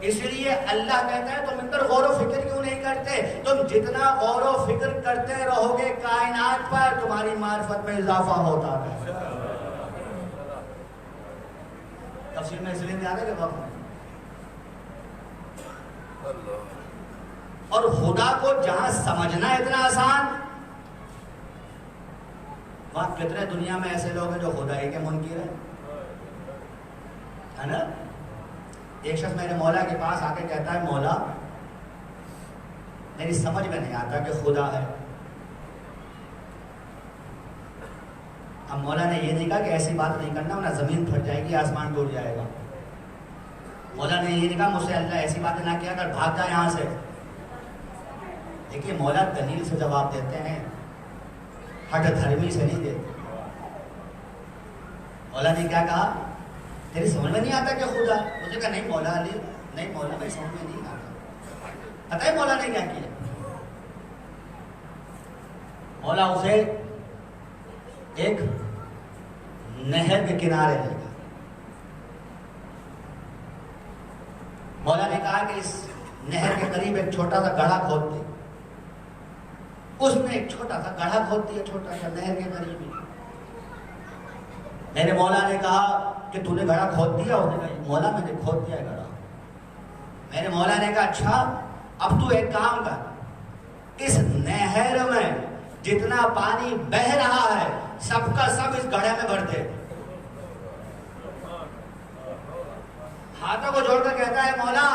اس لیے اللہ کہتا ہے تم ان پر غور و فکر کیوں نہیں کرتے؟ تم جتنا غور و فکر کرتے رہو گے کائنات پر، تمہاری معرفت میں اضافہ ہوتا ہے. تفصیل میں اس لیے نہیں آتا کہ وقت نہیں. اور خدا کو جہاں سمجھنا اتنا آسان، وہاں کتنے دنیا میں ایسے لوگ ہیں جو خدائی کے منکر ہیں، ہے نا؟ ایک شخص میرے مولا کے پاس آ کے کہتا ہے مولا میری سمجھ میں نہیں آتا کہ خدا ہے. اب مولا نے یہ نہیں کہا کہ ایسی بات نہیں کرنا ورنہ زمین پھٹ جائے گی، آسمان ٹوٹ جائے گا. مولا نے یہ نہیں کہا مجھ سے اللہ ایسی باتیں نہ کیا کر، بھاگ جا یہاں سے. دیکھیے مولا دلیل سے جواب دیتے ہیں، ہٹ دھرمی سے نہیں دیتے. مولا نے کیا کہا؟ تیری سمجھ میں نہیں آتا کہ خدا؟ مجھے کہا نہیں مولا علی، نہیں مولا میں سمجھ میں نہیں آتا. پتہ ہے مولا نے کیا کیا؟ مولا اسے ایک نہر کے کنارے لے گیا. مولا نے کہا کہ اس نہر کے قریب ایک چھوٹا سا گڑھا کھود دے. اس میں ایک چھوٹا سا گڑھا کھود دیا، چھوٹا سا نہر کے قریب ہی. میرے مولا نے کہا کہ تو نے گڑھا کھود دیا؟ اس نے کہا مولا میں نے کھود دیا ہے گڑھا. میرے مولا نے کہا اچھا اب تو ایک کام کر، اس نہر میں جتنا پانی بہ رہا ہے سب کا سب اس گڑھے میں بھر دے. ہاتھوں کو جوڑ کر کہتا ہے مولا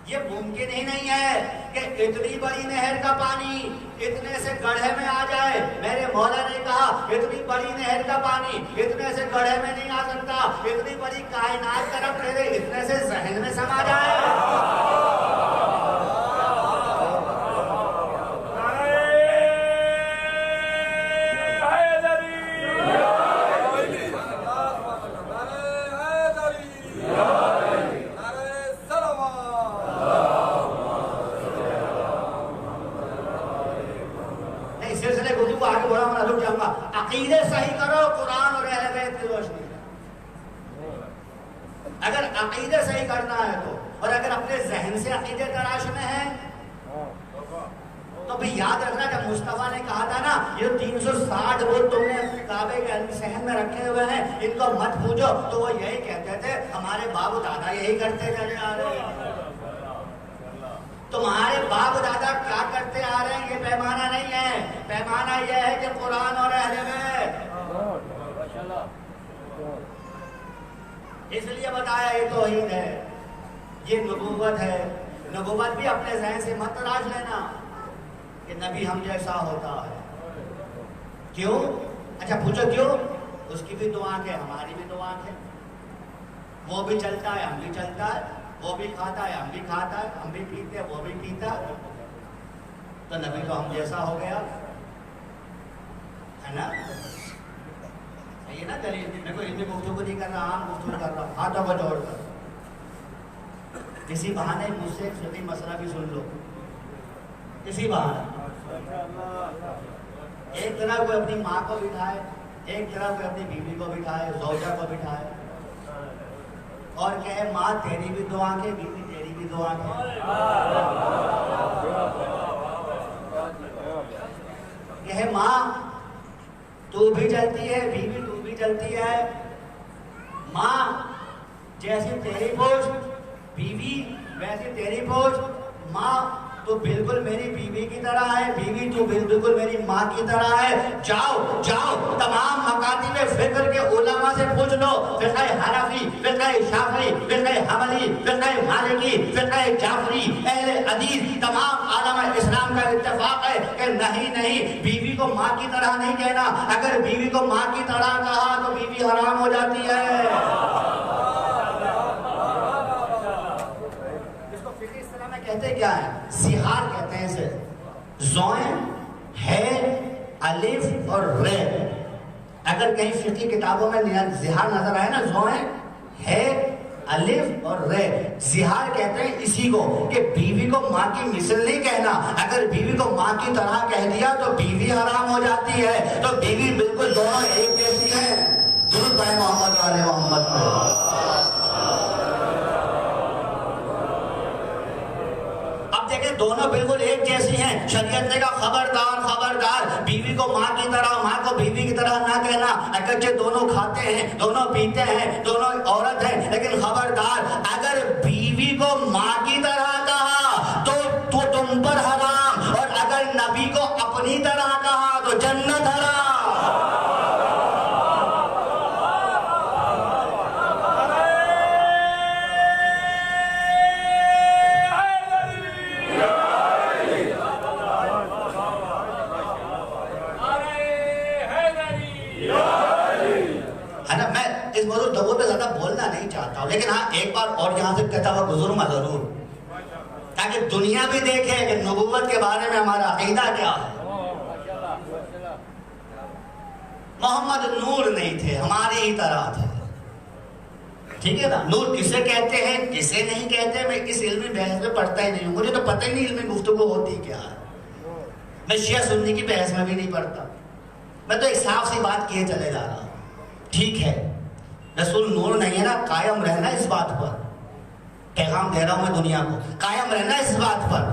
یہ ممکن ہی نہیں ہے کہ اتنی بڑی نہر کا پانی اتنے سے گڑھے میں آ جائے. میرے مولا نے کہا اتنی بڑی نہر کا پانی اتنے سے گڑھے میں نہیں آ سکتا، اتنی بڑی کائنات کا رب تیرے اتنے سے ذہن میں سما جائے. بڑا میں رک جاؤں گا. عقیدے صحیح کرو قرآن اور اہل بیت کی روشنی. اگر عقیدے صحیح کرنا ہے تو, اور اگر اپنے ذہن سے عقیدے تراشنے ہیں تو بھی یاد رکھنا جب مصطفیٰ نے کہا تھا نا یہ 360 وہ تم نے اپنے کعبے کے صحن میں رکھے ہوئے ہیں ان کو مت پوجو, تو وہ یہی کہتے تھے ہمارے باپ دادا یہی کرتے چلے آ رہے ہیں. تمہارے باپ دادا کیا کرتے آ رہے ہیں یہ پیمانہ نہیں ہے, پیمانہ یہ ہے کہ قرآن اور اہل بیت. اس لیے بتایا یہ توحید ہے, یہ نبوت ہے. نبوت بھی اپنے ذہن سے مت تراش لینا کہ نبی ہم جیسا ہوتا ہے. کیوں؟ اچھا پوچھو کیوں؟ اس کی بھی دو آنکھیں ہماری بھی دو آنکھیں. وہ بھی چلتا ہے ہم بھی چلتا ہے, وہ بھی کھاتا ہے ہم بھی کھاتا ہے, ہم بھی پیتے ہیں وہ بھی پیتا ہے. تو نبی تو ہم جیسا ہو گیا ہے نا. یہ نا دلیل میں کوئی علمی گفتگو نہیں کر رہا, عام گفتگو کر رہا ہوں ہاتھوں کو جوڑ کر. کسی بہانے مجھ سے فقہی مسئلہ بھی سن لو, کسی بہانے. ایک طرح کوئی اپنی ماں کو بٹھائے, ایک طرح کوئی اپنی بیوی کو بٹھائے, زوجہ کو بٹھائے اور کہے ماں تیری بھی دو آنکھیں, بیوی تیری بھی دو آنکھیں. کہے ماں تو بھی چلتی ہے, بیوی تو بھی چلتی ہے. ماں جیسی تیری پوچھ بیوی ویسی تیری پوچھ. ماں تو بالکل میری بیوی کی طرح ہے, بیوی تو بالکل میری ماں کی طرح ہے. جاؤ جاؤ تمام مکاتب فکر کے علماء سے پوچھ لو, فقہ حنفی, فقہ شافعی, فقہ حنبلی, فقہ مالکی, فقہ جعفری, اہل حدیث, تمام علماء اسلام کا اتفاق ہے کہ نہیں بیوی کو ماں کی طرح نہیں کہنا. اگر بیوی کو ماں کی طرح کہا تو بیوی حرام ہو جاتی ہے. کہتے کیا ہے؟ زہار کہتے ہیں اسے. زوئیں ہے الف اور رے. اگر کہیں فقہی کتابوں میں زہار نظر آئے نا, زوئیں ہے الف اور رے, زہار کہتے ہیں اسی کو کہ بیوی کو ماں کی مثل نہیں کہنا. اگر بیوی کو ماں کی طرح کہہ دیا تو بیوی حرام ہو جاتی ہے. تو بیوی بالکل دونوں ایک جیسی ہیں. درود پڑھیں محمد والے محمد پہ. دونوں بالکل ایک جیسی ہیں. شریعت نے کہا خبردار خبردار, بیوی کو ماں کی طرح, ماں کو بیوی کی طرح نہ کہنا. اگرچہ دونوں کھاتے ہیں, دونوں پیتے ہیں, دونوں عورت ہیں, لیکن خبردار اگر بیوی کو ماں کی طرح کہا تو تم پر حرام, اور اگر نبی کو اپنی طرح کہا تو جنت حرام. پہ زیادہ بولنا نہیں چاہتا ہوں, لیکن ہاں ایک بار اور یہاں سے کہتا ہوا گزروں میں ضرور, تاکہ دنیا بھی دیکھے کہ نبوت کے بارے میں ہمارا عقیدہ کیا ہے. محمد نور نہیں تھے, ہماری ہی طرح تھے. ٹھیک ہے نا. نور کسے کہتے ہیں کسے نہیں کہتے, میں اس علمی بحث میں پڑھتا ہی نہیں ہوں. مجھے تو پتہ ہی نہیں علمی گفتگو ہوتی کیا ہے. میں شیعہ سنی کی بحث میں بھی نہیں پڑھتا. میں تو ایک صاف سی بات کیے چلے جا رہا ہوں. ٹھیک ہے رسول نور نہیں ہے نا, قائم رہنا اس بات پر. پیغام دے رہا ہوں میں دنیا کو, قائم رہنا اس بات پر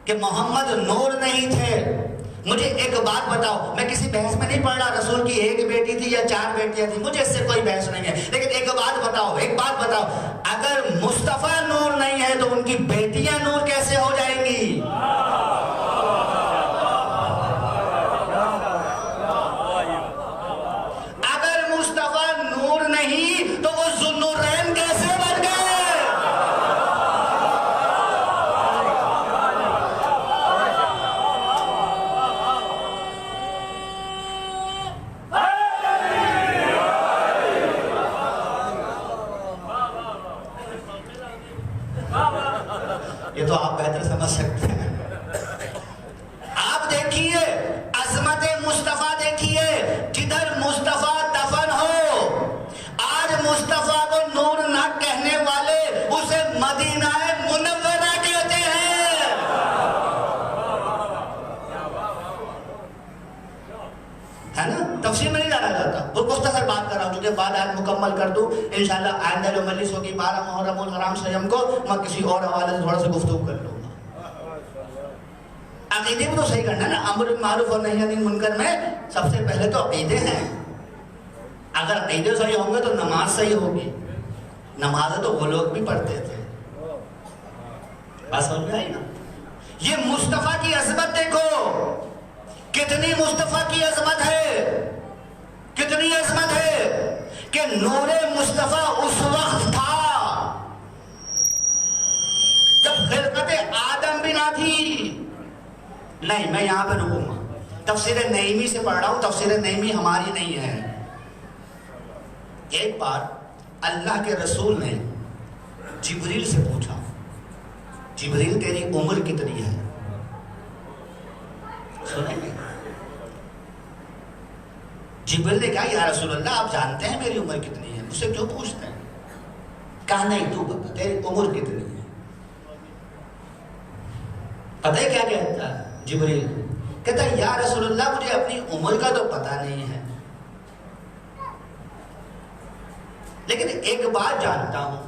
کہ محمد نور نہیں تھے. مجھے ایک بات بتاؤ, میں کسی بحث میں نہیں پڑھ رہا رسول کی ایک بیٹی تھی یا 4 بیٹیاں تھیں, مجھے اس سے کوئی بحث نہیں ہے. لیکن ایک بات بتاؤ, اگر مصطفیٰ نور نہیں ہے تو ان کی بیٹیاں نور کیسے ہو جائیں گی؟ تو وہ ذوالنورین کیسے بن گئے؟ یہ تو آپ بہتر سمجھ سکتے ہیں. آپ دیکھیے عظمت مصطفیٰ, دیکھیے جدھر مصطفیٰ دفن ہو, مصطفیٰ کو نور نہ کہنے والے اسے مدینہ منورہ کہتے ہیں. سوالات مکمل کر دوں انشاءاللہ آئندہ جو مجلس ہوگی 12 محرم الحرام شجم کو میں کسی اور حوالے سے تھوڑا سا گفتگو کر لوں گا. عقیدے کو تو صحیح کرنا ہے نا. امر بالمعروف اور نہی عن المنکر میں سب سے پہلے تو عقیدے ہیں. اگر عقیدے صحیح ہوں گے تو نماز صحیح ہوگی. نمازیں تو وہ لوگ بھی پڑھتے تھے. بات سمجھ میں آئی نا. یہ مصطفیٰ کی عظمت دیکھو, کتنی مصطفیٰ کی عظمت ہے, کتنی عظمت ہے کہ نور مصطفیٰ اس وقت تھا جب خلقت آدم بھی نہ تھی. نہیں, میں یہاں پہ رکوں گا. تفسیر نعیمی سے پڑھ رہا ہوں, تفسیر نعیمی ہماری نہیں ہے. ایک بار اللہ کے رسول نے جبریل سے پوچھا, جبریل تیری عمر کتنی ہے؟ سنیں گے. جبریل نے کہا یا رسول اللہ آپ جانتے ہیں میری عمر کتنی ہے, مجھ سے کیوں پوچھتے ہیں؟ کہا نہیں تو بتا تیری عمر کتنی ہے. پتہ ہے کیا کہتا ہے جبریل؟ کہتا ہے یا رسول اللہ مجھے اپنی عمر کا تو پتہ نہیں ہے, لیکن ایک بات جانتا ہوں.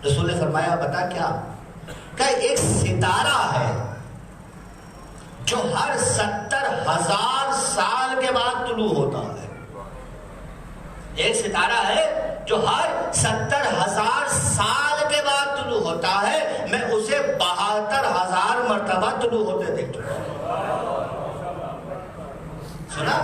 رسول نے فرمایا بتا کیا؟ کہ ایک ستارہ ہے جو ہر 70,000 سال کے بعد طلوع ہوتا ہے. ایک ستارہ ہے جو ہر 70,000 سال کے بعد طلوع ہوتا ہے. میں اسے 72,000 مرتبہ طلوع ہوتے دیکھ چکا ہوں. سنا؟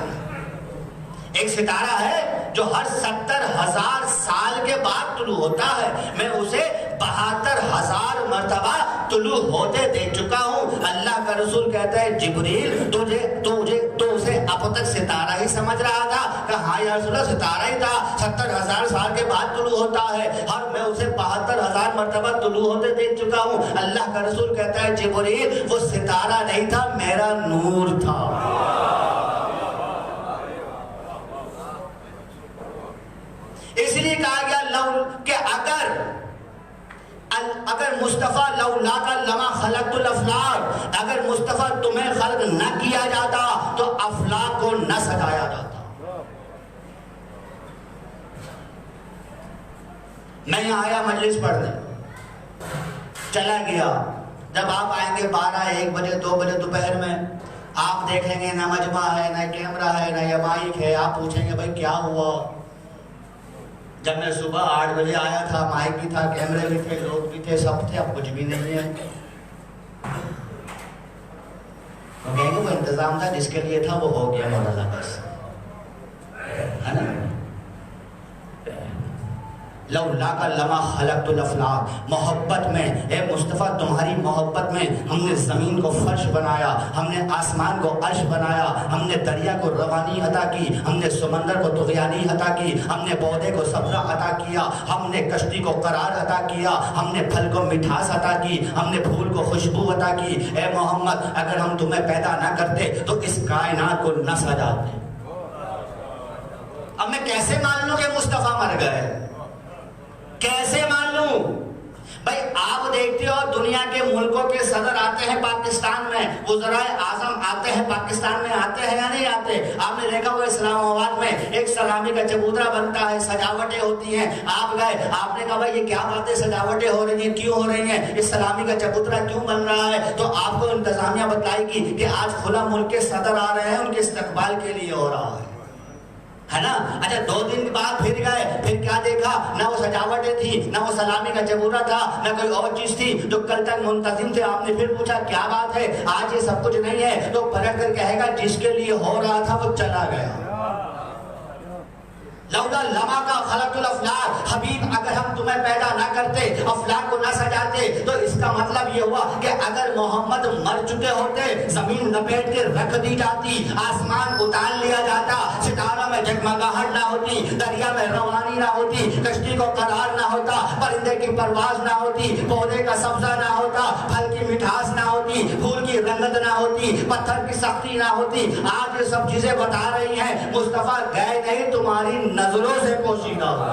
ایک ستارہ ہے جو ہر 70,000 سال کے بعد طلوع ہوتا ہے. میں اسے 72,000 مرتبہ طلوع ہوتے دیکھ چکا ہوں. اللہ کا رسول کہتا ہے جبریل تو اسے اب تک ستارہ ہی سمجھ رہا تھا؟ کہ ہاں یا رسول اللہ ستارہ ہی تھا, 70,000 سال کے بعد طلوع ہوتا ہے اور میں اسے 72,000 مرتبہ طلوع ہوتے دیکھ چکا ہوں. اللہ کا رسول کہتا ہے جبریل وہ ستارہ نہیں تھا, میرا نور تھا. اس لیے کہا گیا کہ اگر مصطفیٰ لولاک لما خلقت الافلاک, اگر مصطفیٰ تمہیں خلق نہ کیا جاتا تو افلاک کو نہ سجایا جاتا. میں یہاں آیا مجلس پڑھنے, چلا گیا. جب آپ آئیں گے 12 1 بجے 2 بجے دوپہر میں, آپ دیکھیں گے نہ مجمع ہے, نہ کیمرہ ہے, نہ یہ مائک ہے. آپ پوچھیں گے بھائی کیا ہوا؟ جب میں صبح 8 بجے آیا تھا مائک بھی تھا, کیمرے بھی تھے, لوگ بھی تھے, سب تھے, اب کچھ بھی نہیں ہے. وہ کہیں گے وہ انتظام تھا جس کے لیے تھا وہ ہو گیا مولانا, بس ہے نا. لولاک لما خلقت الافلاک, محبت میں اے مصطفیٰ تمہاری محبت میں ہم نے زمین کو فرش بنایا, ہم نے آسمان کو عرش بنایا, ہم نے دریا کو روانی عطا کی, ہم نے سمندر کو طغیانی عطا کی, ہم نے پودے کو سبزہ عطا کیا, ہم نے کشتی کو قرار عطا کیا, ہم نے پھل کو مٹھاس عطا کی, ہم نے پھول کو خوشبو عطا کی. اے محمد اگر ہم تمہیں پیدا نہ کرتے تو اس کائنات کو نہ سجاتے. اب میں کیسے مان لوں کہ مصطفیٰ مر گئے؟ کیسے مان لوں؟ بھائی آپ دیکھتے ہو دنیا کے ملکوں کے صدر آتے ہیں پاکستان میں, وزرائے اعظم آتے ہیں پاکستان میں, آتے ہیں یا نہیں آتے؟ آپ نے دیکھا وہ اسلام آباد میں ایک سلامی کا چبوترا بنتا ہے, سجاوٹیں ہوتی ہیں. آپ گئے, آپ نے کہا بھائی یہ کیا باتیں سجاوٹیں ہو رہی ہیں, کیوں ہو رہی ہیں, اس سلامی کا چبوترا کیوں بن رہا ہے؟ تو آپ کو انتظامیہ بتلائے گی کہ آج کھلا ملک کے صدر آ رہے ہیں, ان کے استقبال کے لیے ہو رہا ہے نا. اچھا 2 دن بعد پھر گئے, پھر کیا دیکھا؟ نہ وہ سجاوٹیں تھی, نہ وہ سلامی کا چبوترا تھا, نہ کوئی اور چیز تھی جو کل تک منتظم تھے. آپ نے پھر پوچھا کیا بات ہے, آج یہ سب کچھ نہیں ہے, تو پلٹ کر کہے گا جس کے لیے ہو رہا تھا وہ چلا گیا. لولا لما کا خلقت الافلاک, حبیب اگر ہم تمہیں پیدا نہ کرتے, افلاک کو نہ سجاتے, تو اس کا مطلب یہ ہوا کہ اگر محمد مر چکے ہوتے, زمین لپیٹ کے رکھ دی جاتی, آسمان اتار لیا جاتا, ستاروں میں جگمگاہٹ نہ ہوتی, دریا میں روانی نہ ہوتی, کشتی کو قرار نہ ہوتا, پرندے کی پرواز نہ ہوتی, پودے کا سبزہ نہ ہوتا, پھل کی مٹھاس نہ ہوتی, پھول کی رنگت نہ ہوتی, پتھر کی سختی نہ ہوتی. آج یہ سب چیزیں بتا رہی ہیں مصطفیٰ گئے نہیں, تمہاری نظروں سے پوشیدہ ہو.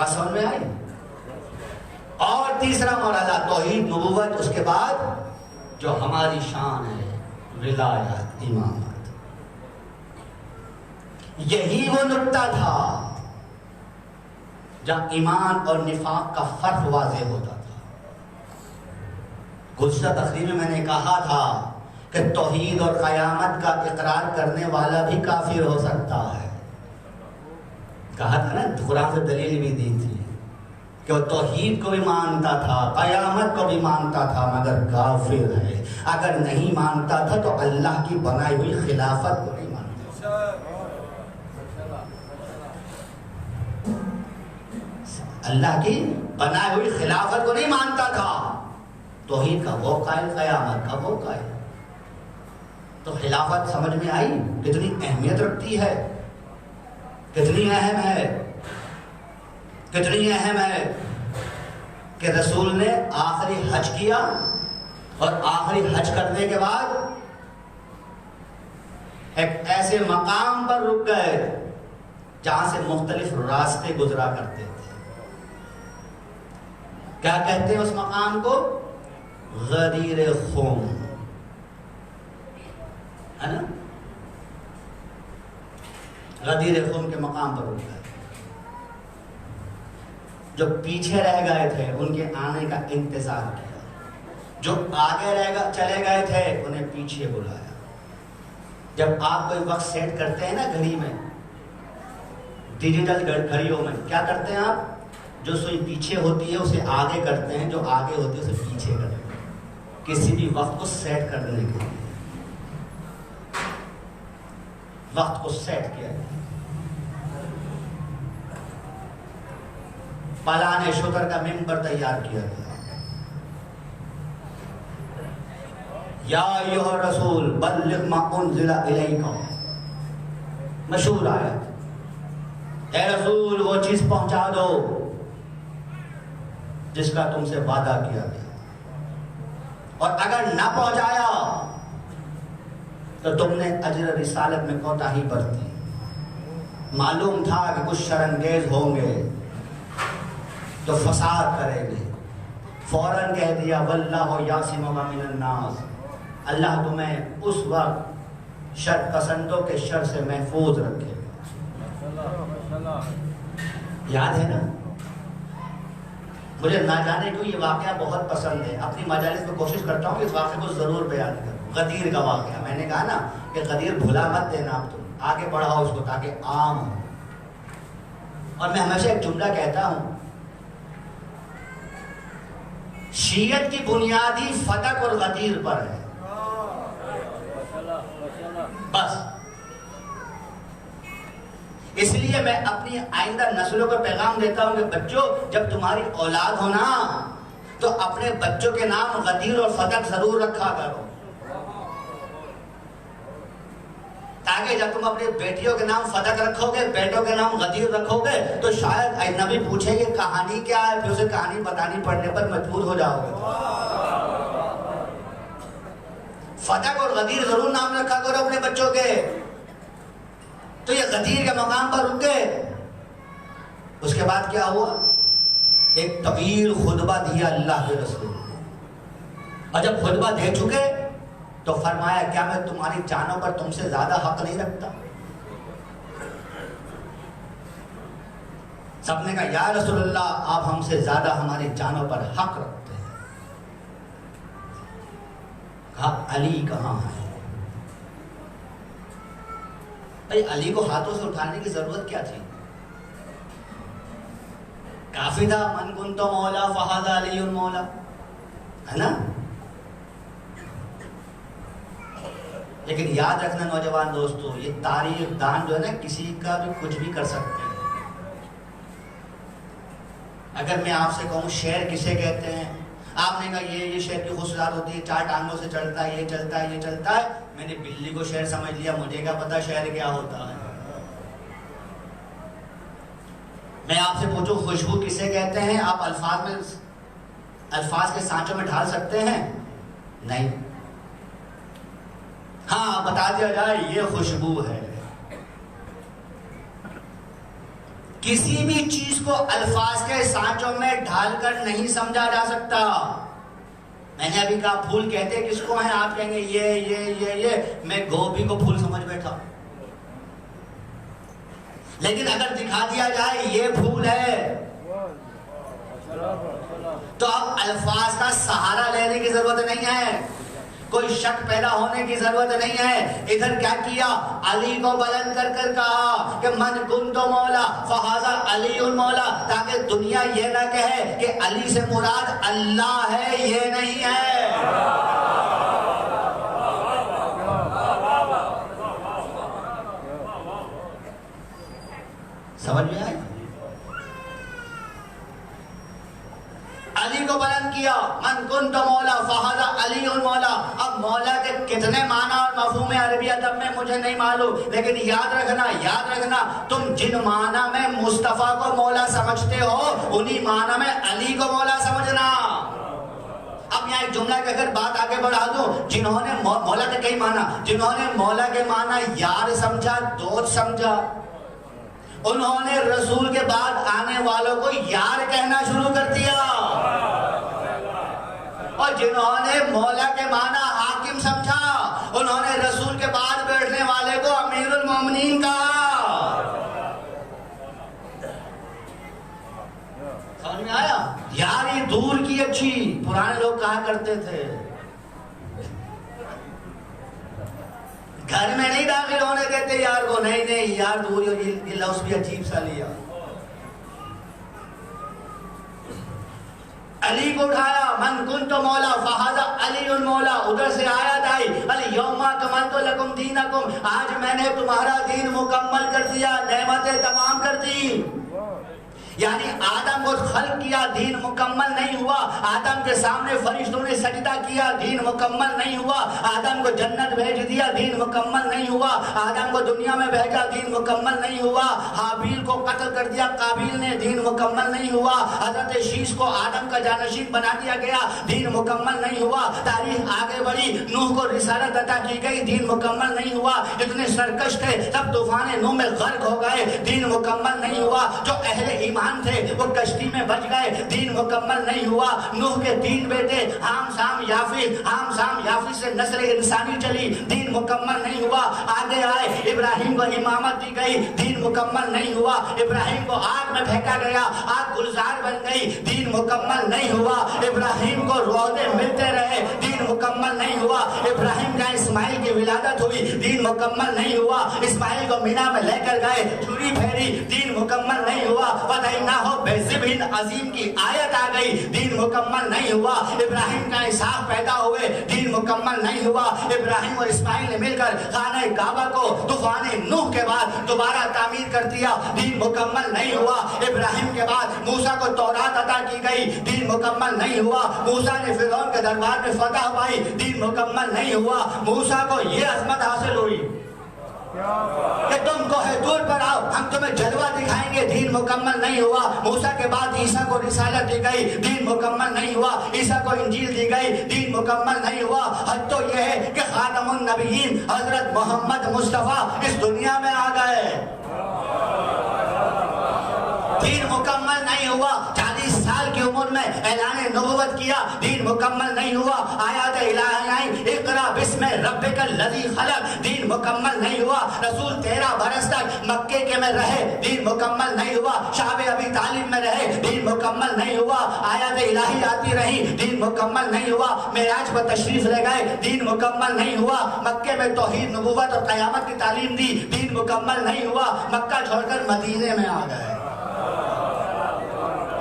سمجھ میں آئی؟ اور تیسرا مرحلہ توحید نبوت, اس کے بعد جو ہماری شان ہے ولایت امامت. یہی وہ نقطہ تھا جہاں ایمان اور نفاق کا فرق واضح ہوتا تھا. گزشتہ تقریر میں نے کہا تھا کہ توحید اور قیامت کا اقرار کرنے والا بھی کافر ہو سکتا ہے. کہا تھا نا، قرآن سے دلیل بھی دی تھی کہ وہ توحید کو بھی مانتا تھا، قیامت کو بھی مانتا تھا، مگر کافر ہے. اگر نہیں مانتا تھا تو اللہ کی بنائی ہوئی خلافت کو نہیں مانتا. اللہ کی بنائی ہوئی خلافت کو نہیں مانتا تھا. توحید کا وہ قائل، قیامت کا وہ قائل. تو خلافت سمجھ میں آئی کتنی اہمیت رکھتی ہے، کتنی اہم ہے. کتنی اہم ہے کہ رسول نے آخری حج کیا اور آخری حج کرنے کے بعد ایک ایسے مقام پر رک گئے جہاں سے مختلف راستے گزرا کرتے تھے. کیا کہتے ہیں اس مقام کو؟ غدیر خم، ہے نا؟ غدیر خم کے مقام پر رک گئے. جو پیچھے رہ گئے تھے ان کے آنے کا انتظار کیا، جو آگے چلے گئے تھے انہیں پیچھے بلایا. جب آپ کوئی وقت سیٹ کرتے ہیں نا گھڑی میں، ڈیجیٹل گھڑیوں میں کیا کرتے ہیں آپ؟ جو سوئی پیچھے ہوتی ہے اسے آگے کرتے ہیں، جو آگے ہوتی ہے اسے پیچھے کرتے ہیں، کسی بھی وقت کو سیٹ کرنے کے لیے. وقت کو سیٹ کیا جائے. پلانے شتر کا ممبر تیار کیا گیا. یا ایھا الرسول بلغ ما انزل الیک، مشہور آیت، اے رسول وہ چیز پہنچا دو جس کا تم سے وعدہ کیا گیا، اور اگر نہ پہنچایا تو تم نے اجر رسالت میں کوتاہی برتی. معلوم تھا کہ کچھ شرانگیز ہوں گے تو فساد کریں گے. فوراً کہہ دیا واللہ یعصمک من الناس، اللہ تمہیں اس وقت شر پسندوں کے شر سے محفوظ رکھے گا. یاد ہے نا؟ مجھے نہ جانے کیوں یہ واقعہ بہت پسند ہے. اپنی مجالس میں کوشش کرتا ہوں کہ اس واقعے کو ضرور بیان کروں. غدیر کا واقعہ، میں نے کہا نا کہ غدیر بھلا مت دینا، اب تم آگے بڑھاؤ اس کو تاکہ عام ہو. اور میں ہمیشہ ایک جملہ کہتا ہوں، شیعت کی بنیادی فتق اور غدیر پر ہے. بس اس لیے میں اپنی آئندہ نسلوں کو پیغام دیتا ہوں کہ بچوں، جب تمہاری اولاد ہونا تو اپنے بچوں کے نام غدیر اور فتق ضرور رکھا کرو، تاکہ جب تم اپنی بیٹیوں کے نام فتق رکھو گے، بیٹوں کے نام غدیر رکھو گے تو شاید اجنبی پوچھیں گے کہانی کیا ہے، پھر اسے کہانی بتانی پڑنے پر مجبور ہو جاؤ گے. فتق اور غدیر ضرور نام رکھا کرو اپنے بچوں کے. تو یہ غدیر کے مقام پر رک گئے. اس کے بعد کیا ہوا؟ ایک طویل خطبہ دیا اللہ کے رسول، اور جب خطبہ دے چکے تو فرمایا کیا میں تمہاری جانوں پر تم سے زیادہ حق نہیں رکھتا؟ سب نے کہا یا رسول اللہ آپ ہم سے زیادہ ہماری جانوں پر حق رکھتے ہیں. کہا علی کہاں ہے؟ بھائی علی کو ہاتھوں سے اٹھانے کی ضرورت کیا تھی؟ کافی تھا من کنت مولا فہذا علی مولا، ہے نا؟ لیکن یاد رکھنا نوجوان دوستو، یہ تاریخ دان جو ہے نا کسی کا بھی کچھ بھی کر سکتے ہیں. اگر میں آپ سے کہوں شعر کسے کہتے ہیں، آپ نے کہا یہ شعر کی خصوصیات ہوتی ہے، 4 ٹانگوں سے چلتا ہے، یہ چلتا ہے، یہ چلتا ہے. میں نے بلی کو شعر سمجھ لیا، مجھے کیا پتا شعر کیا ہوتا ہے. میں آپ سے پوچھوں خوشبو کسے کہتے ہیں، آپ الفاظ کے سانچوں میں ڈھال سکتے ہیں؟ نہیں. ہاں بتا دیا جائے یہ خوشبو ہے. کسی بھی چیز کو الفاظ کے سانچوں میں ڈھال کر نہیں سمجھا جا سکتا. میں نے ابھی کہا پھول کہتے کس کو ہیں؟ آپ کہیں گے یہ میں گوبھی کو پھول سمجھ بیٹھا. لیکن اگر دکھا دیا جائے یہ پھول ہے تو اب الفاظ کا سہارا لینے کی ضرورت نہیں ہے، کوئی شک پیدا ہونے کی ضرورت نہیں ہے. ادھر کیا کیا؟ علی کو بلند کر کر کہا کہ من کنت مولا فہذا علی المولا، تاکہ دنیا یہ نہ کہے کہ علی سے مراد اللہ ہے، یہ نہیں ہے. سمجھ میں آئی؟ علی کو بلند کیا، من کنت مولا فہذا علی المولا. اب مولا کے کتنے معنی اور مفہوم عربی ادب میں مجھے نہیں معلوم، لیکن یاد رکھنا تم جن معنی میں مصطفیٰ کو مولا سمجھتے ہو انہی معنی میں علی کو مولا سمجھنا. اب یہاں ایک جملہ کہ اگر بات آگے بڑھا دوں، جنہوں نے مولا کے کئی معنی، جنہوں نے مولا کے معنی یار سمجھا، دوست سمجھا، انہوں نے رسول کے بعد آنے والوں کو یار کہنا شروع کر دیا. اور جنہوں نے مولا کے معنی حاکم سمجھا، انہوں نے رسول کے بعد بیٹھنے والے کو امیر المومنین کہا. سمجھ میں آیا؟ یاری دور کی اچھی، پرانے لوگ کہا کرتے تھے. گھر میں نہیں داخل ہونے دیتے یار کو، نہیں یار دور، یہ لفظ بھی عجیب سا لیا. علی کو اٹھایا، من کنت مولا فہذا علی المولا. ادھر سے آیت آئی، الیوم اکملت لکم دینکم، آج میں نے تمہارا دین مکمل کر دیا، نعمتیں تمام کر دی. یعنی آدم کو خلق کیا، دین مکمل نہیں ہوا. آدم کے سامنے فرشتوں نے سجدہ کیا، دین مکمل نہیں ہوا. آدم کو جنت بھیج دیا، دین مکمل نہیں ہوا. آدم کو دنیا میں بھیجا، دین مکمل نہیں ہوا. حابیل کو قتل کر دیا قابیل نے، دین مکمل نہیں ہوا. حضرت شیش کو آدم کا جانشین بنا دیا گیا، دین مکمل نہیں ہوا. تاریخ آگے بڑھی، نوح کو رسالت عطا کی گئی، دین مکمل نہیں ہوا. اتنے سرکش تھے سب طوفان نوح میں غرق ہو گئے، دین مکمل نہیں ہوا. جو اہل ایمان تھے وہ کشتی میں بچ گئے، دین مکمل نہیں ہوا. نوح کے 3 بیٹے حام سام یافیس سے نسل انسانی چلی، دین مکمل نہیں ہوا. آگے آئے، ابراہیم کو امامت دی گئی، دین مکمل نہیں ہوا. ابراہیم کو آگ میں پھینکا گیا، آگ گلزار بن گئی، دین مکمل نہیں ہوا. ابراہیم کو روضے ملتے رہے، دین مکمل نہیں ہوا. ابراہیم کا اسماعیل کی ولادت ہوئی، دین مکمل نہیں ہوا. اسماعیل کو مینا میں لے کر گئے، چھری پھیری، دین مکمل نہیں ہوا. نہ ہو بے ذبح عظیم کی آیت آ گئی، دین مکمل نہیں ہوا. ابراہیم کا اسحاق پیدا ہوئے، دین مکمل نہیں ہوا. ابراہیم اور اسماعیل نے مل کر خانہ کعبہ کو طوفان نوح کے بعد دوبارہ تعمیر کر دیا، دین مکمل نہیں ہوا. ابراہیم کے بعد موسیٰ کو تورات عطا کی گئی، دین مکمل نہیں ہوا. موسیٰ نے فرعون کے دربار میں فتح پائی، دین مکمل نہیں ہوا. موسیٰ کو یہ عظمت حاصل ہوئی کہ تم کو ہے دور پر آؤ، ہم تمہیں جلوہ دکھائیں گے، دین مکمل نہیں ہوا. موسیٰ کے بعد عیسیٰ کو رسالت دی گئی، دین مکمل نہیں ہوا. عیسیٰ کو انجیل دی گئی، دین مکمل نہیں ہوا. حد تو یہ ہے کہ خاتم النبیین حضرت محمد مصطفیٰ اس دنیا میں آ گئے، دین مکمل نہیں ہوا. 40 سال کی عمر میں اعلان نبوت کیا، دین مکمل نہیں ہوا. آیات الہی آئیں، اقرا بسم ربک الذی خلق، دین مکمل نہیں ہوا. رسول 13 برس تک مکے کے میں رہے، دین مکمل نہیں ہوا. شعب ابی طالب میں رہے، دین مکمل نہیں ہوا. آیات الہی آتی رہی، دین مکمل نہیں ہوا. معراج پر تشریف لے گئے، دین مکمل نہیں ہوا. مکے میں توحید، نبوت اور قیامت کی تعلیم دی، دین مکمل نہیں ہوا. مکہ چھوڑ کر مدینے میں آ گئے.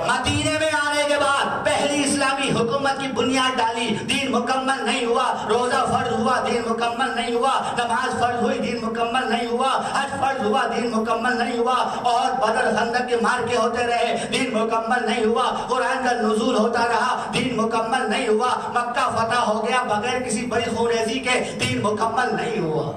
مدینے میں آنے کے بعد پہلی اسلامی حکومت کی بنیاد ڈالی، دین مکمل نہیں ہوا. روزہ فرض ہوا، دین مکمل نہیں ہوا. نماز فرض ہوئی، دین مکمل نہیں ہوا. حج فرض ہوا، دین مکمل نہیں ہوا. اور بدر خندق کے مارکے ہوتے رہے، دین مکمل نہیں ہوا. قرآن کا نزول ہوتا رہا، دین مکمل نہیں ہوا. مکہ فتح ہو گیا بغیر کسی بڑی خونریزی کے، دین مکمل نہیں ہوا.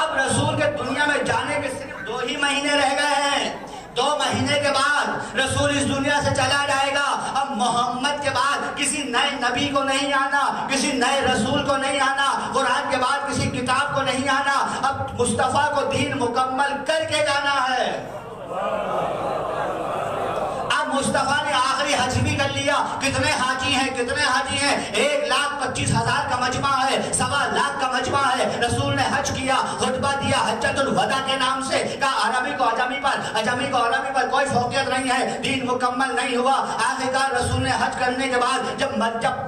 اب رسول کے دنیا میں جانے کے صرف 2 ہی مہینے رہ گئے ہیں. 2 مہینے کے بعد رسول اس دنیا سے چلا جائے گا. اب محمد کے بعد کسی نئے نبی کو نہیں آنا، کسی نئے رسول کو نہیں آنا، قرآن کے بعد کسی کتاب کو نہیں آنا. اب مصطفیٰ کو دین مکمل کر کے جانا ہے. اب مصطفیٰ نے آخری حج بھی کر لیا، کتنے حاجی ہیں، کتنے حاجی ہیں؟ 1,25,000 کا مجمع ہے، 1.25 کا مجمع ہے. رسول نے حج کیا، خطبہ دیا حجۃ الوداع کے نام سے. کہا عربی کو عجمی پر، عجمی کو عربی پر کوئی فوقیت نہیں ہے، دین مکمل نہیں ہوا. آخرکار رسول نے حج کرنے کے بعد جب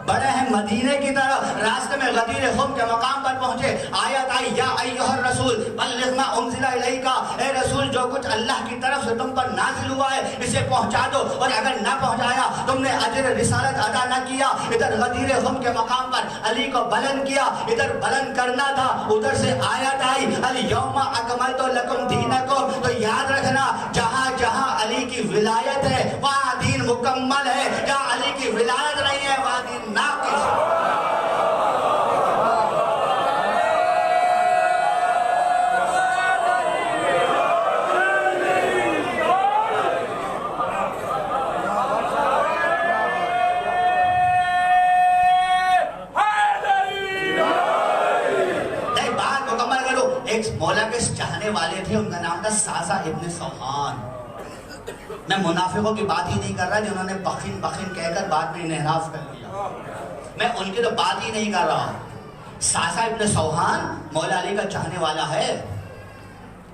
بڑے ہیں مدینے کی طرف، راستے میں غدیر خم کے مقام پر پہنچے، آیت آئی یا ایھا الرسول بلغ ما انزل الیک، اے رسول جو کچھ اللہ کی طرف سے تم پر نازل ہوا ہے اسے پہنچا دو، اور اگر نہ پہنچایا تم نے اجر رسالت ادا نہ کیا. ادھر غدیر خم کے مقام پر علی کو بلند کیا، ادھر بلند کرنا تھا، ادھر سے آیت آئی الیوم اکملت لکم دینکم. تو یاد رکھنا جہاں جہاں علی کی ولایت ہے وہاں دین مکمل ہے، جہاں علی کی ولایت نہیں ہے وہاں دین ناقص ہے. مولا کے چاہنے والے تھے، ان کا نام تھا ساسا ابن سوحان. میں منافقوں کی بات ہی نہیں کر رہا جنہوں نے بخن بخن کہہ کر بعد میں انحراف کر لیا، میں ان کی تو بات ہی نہیں کر رہا. ساسا ابن سوحان مولا علی کا چاہنے والا ہے.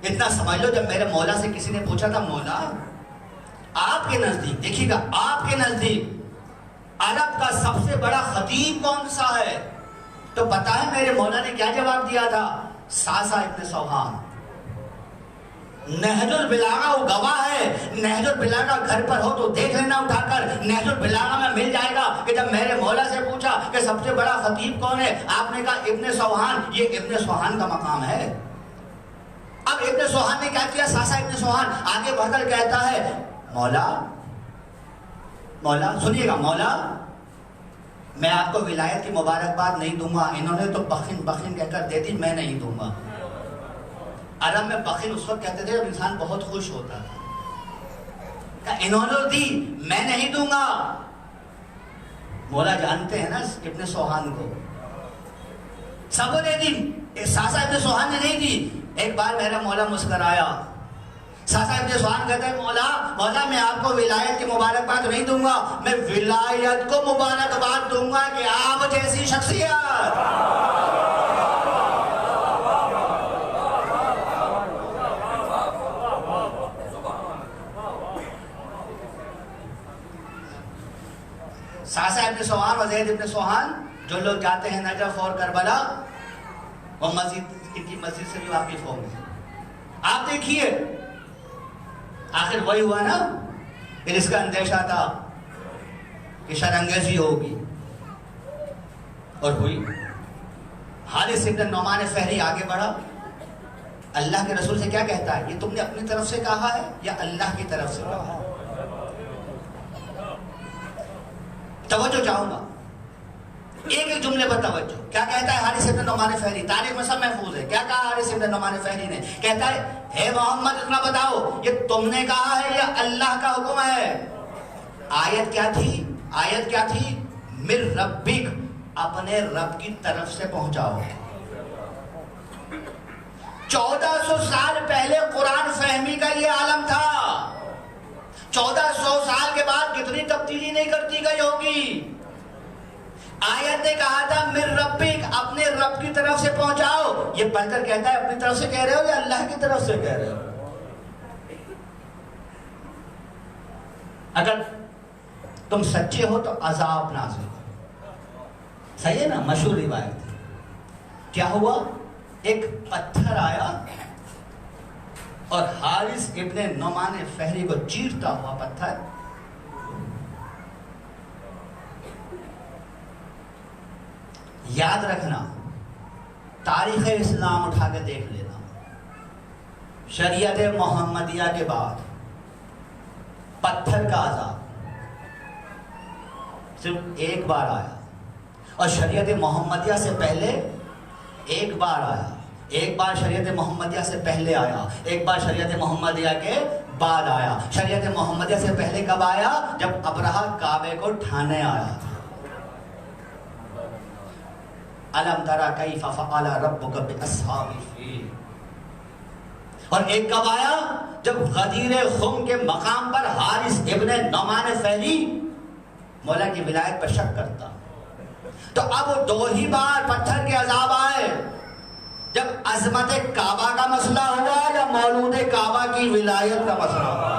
اتنا سمجھ لو جب میرے مولا سے کسی نے پوچھا تھا مولا آپ کے نزدیک، دیکھیے گا آپ کے نزدیک عرب کا سب سے بڑا خطیب کون سا ہے، تو پتا ہے میرے مولا نے کیا جواب دیا تھا؟ ساسا ابن سوحان. نہج البلاغہ وہ گواہ ہے، نہج البلاغہ گھر پر ہو تو دیکھ لینا اٹھا کر، نہج البلاغہ میں مل جائے گا کہ جب میرے مولا سے پوچھا کہ سب سے بڑا خطیب کون ہے، آپ نے کہا ابن سوحان. یہ ابن سوحان کا مقام ہے. اب ابن سوحان نے کیا کیا؟ ساسا ابن سوحان آگے بڑھ کر کہتا ہے مولا سنیے گا، مولا میں آپ کو ولایت کی مبارکباد نہیں دوں گا، انہوں نے تو بخن بخن کہہ کر دے دی، میں نہیں دوں گا. عرب میں بخن اس وقت کہتے تھے جب انسان بہت خوش ہوتا تھا. کہ انہوں نے دی، میں نہیں دوں گا. مولا جانتے ہیں نا ابن سوحان کو، سب نے دی، ساسا ابن سوحان نے نہیں دی. ایک بار میرا مولا مسکرایا. ساسا ابن سوحان کہتا ہے مولا میں آپ کو ولایت کی مبارکباد نہیں دوں گا، میں ولایت کو مبارکباد دوں گا کہ آپ جیسی شخصیت. ساسا ابن سوحان و زید ابن سوحان جو لوگ جاتے ہیں نجف اور کربلا وہ ان کی مسجد سے بھی واقف ہوں گے. آپ دیکھیے آخر وہی ہوا نا، پھر اس کا اندیشہ تھا کہ شرانگیزی ہوگی اور ہوئی. حارث ابن نعمان فہری آگے بڑھا، اللہ کے رسول سے کیا کہتا ہے؟ یہ تم نے اپنی طرف سے کہا ہے یا اللہ کی طرف سے کہا ہے؟ توجہ چاہوں گا، ایک جملے پر توجہ. کیا کہتا ہے حارث ابن نعمان فہری؟ تاریخ میں سب محفوظ ہے. کیا کہا حارث ابن نعمان فہری نے؟ کہتا ہے اے محمد اتنا بتاؤ یہ تم نے کہا ہے یا اللہ کا حکم ہے؟ آیت کیا تھی؟ آیت کیا تھی؟ من ربک، اپنے رب کی طرف سے پہنچاؤ. 1400 سال پہلے قرآن فہمی کا یہ عالم تھا. 1400 سال کے بعد کتنی تبدیلی نہیں کرتی گئی ہوگی. آیت نے کہا تھا من ربک، اپنے رب کی طرف سے پہنچاؤ. یہ پڑھ کر کہتا ہے اپنی طرف سے کہہ رہے ہو یا اللہ کی طرف سے کہہ رہے ہو؟ اگر تم سچے ہو تو عذاب نازل ہو. صحیح ہے نا؟ مشہور روایت ہے. کیا ہوا؟ ایک پتھر آیا اور حارث ابن نعمان فہری کو چیرتا ہوا پتھر یاد رکھنا، تاریخ اسلام اٹھا کے دیکھ لینا، شریعت محمدیہ کے بعد پتھر کا عذاب صرف ایک بار آیا، اور شریعت محمدیہ سے پہلے ایک بار آیا. ایک بار شریعت محمدیہ سے پہلے آیا، ایک بار شریعت محمدیہ کے بعد آیا. شریعت محمدیہ سے پہلے کب آیا؟ جب ابرہہ کعبے کو ٹھانے آیا تھا. الم تری کیف فعل ربک باصحاب الفیل. اور ایک کب آیا؟ جب غدیر خم کے مقام پر حارث ابن نعمان فہری مولا کی ولایت پر شک کرتا. تو اب 2 ہی بار پتھر کے عذاب آئے، جب عظمت کعبہ کا مسئلہ ہوا یا مولود کعبہ کی ولایت کا مسئلہ ہوا.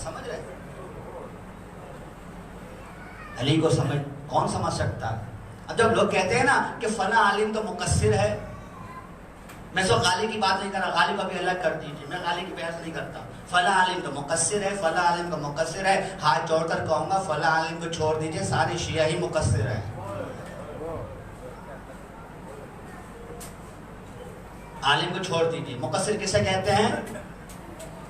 سمجھ رہے؟ علی کو کون سمجھ سکتا ہے؟ اب جب لوگ کہتے ہیں نا کہ فلاں عالم تو مقصر ہے، میں سو غالی کی بات نہیں کر رہا، غالی کو بھی الگ کر دیجیے، میں غالی کی بحث نہیں کرتا. فلاں عالم تو مقصر ہے، فلاں عالم تو مقصر ہے، ہاتھ جوڑ کر کہوں گا فلاں عالم کو چھوڑ دیجیے، سارے شیعہ ہی مقصر ہیں. عالم کو چھوڑ دیجیے. مقصر کسے کہتے ہیں؟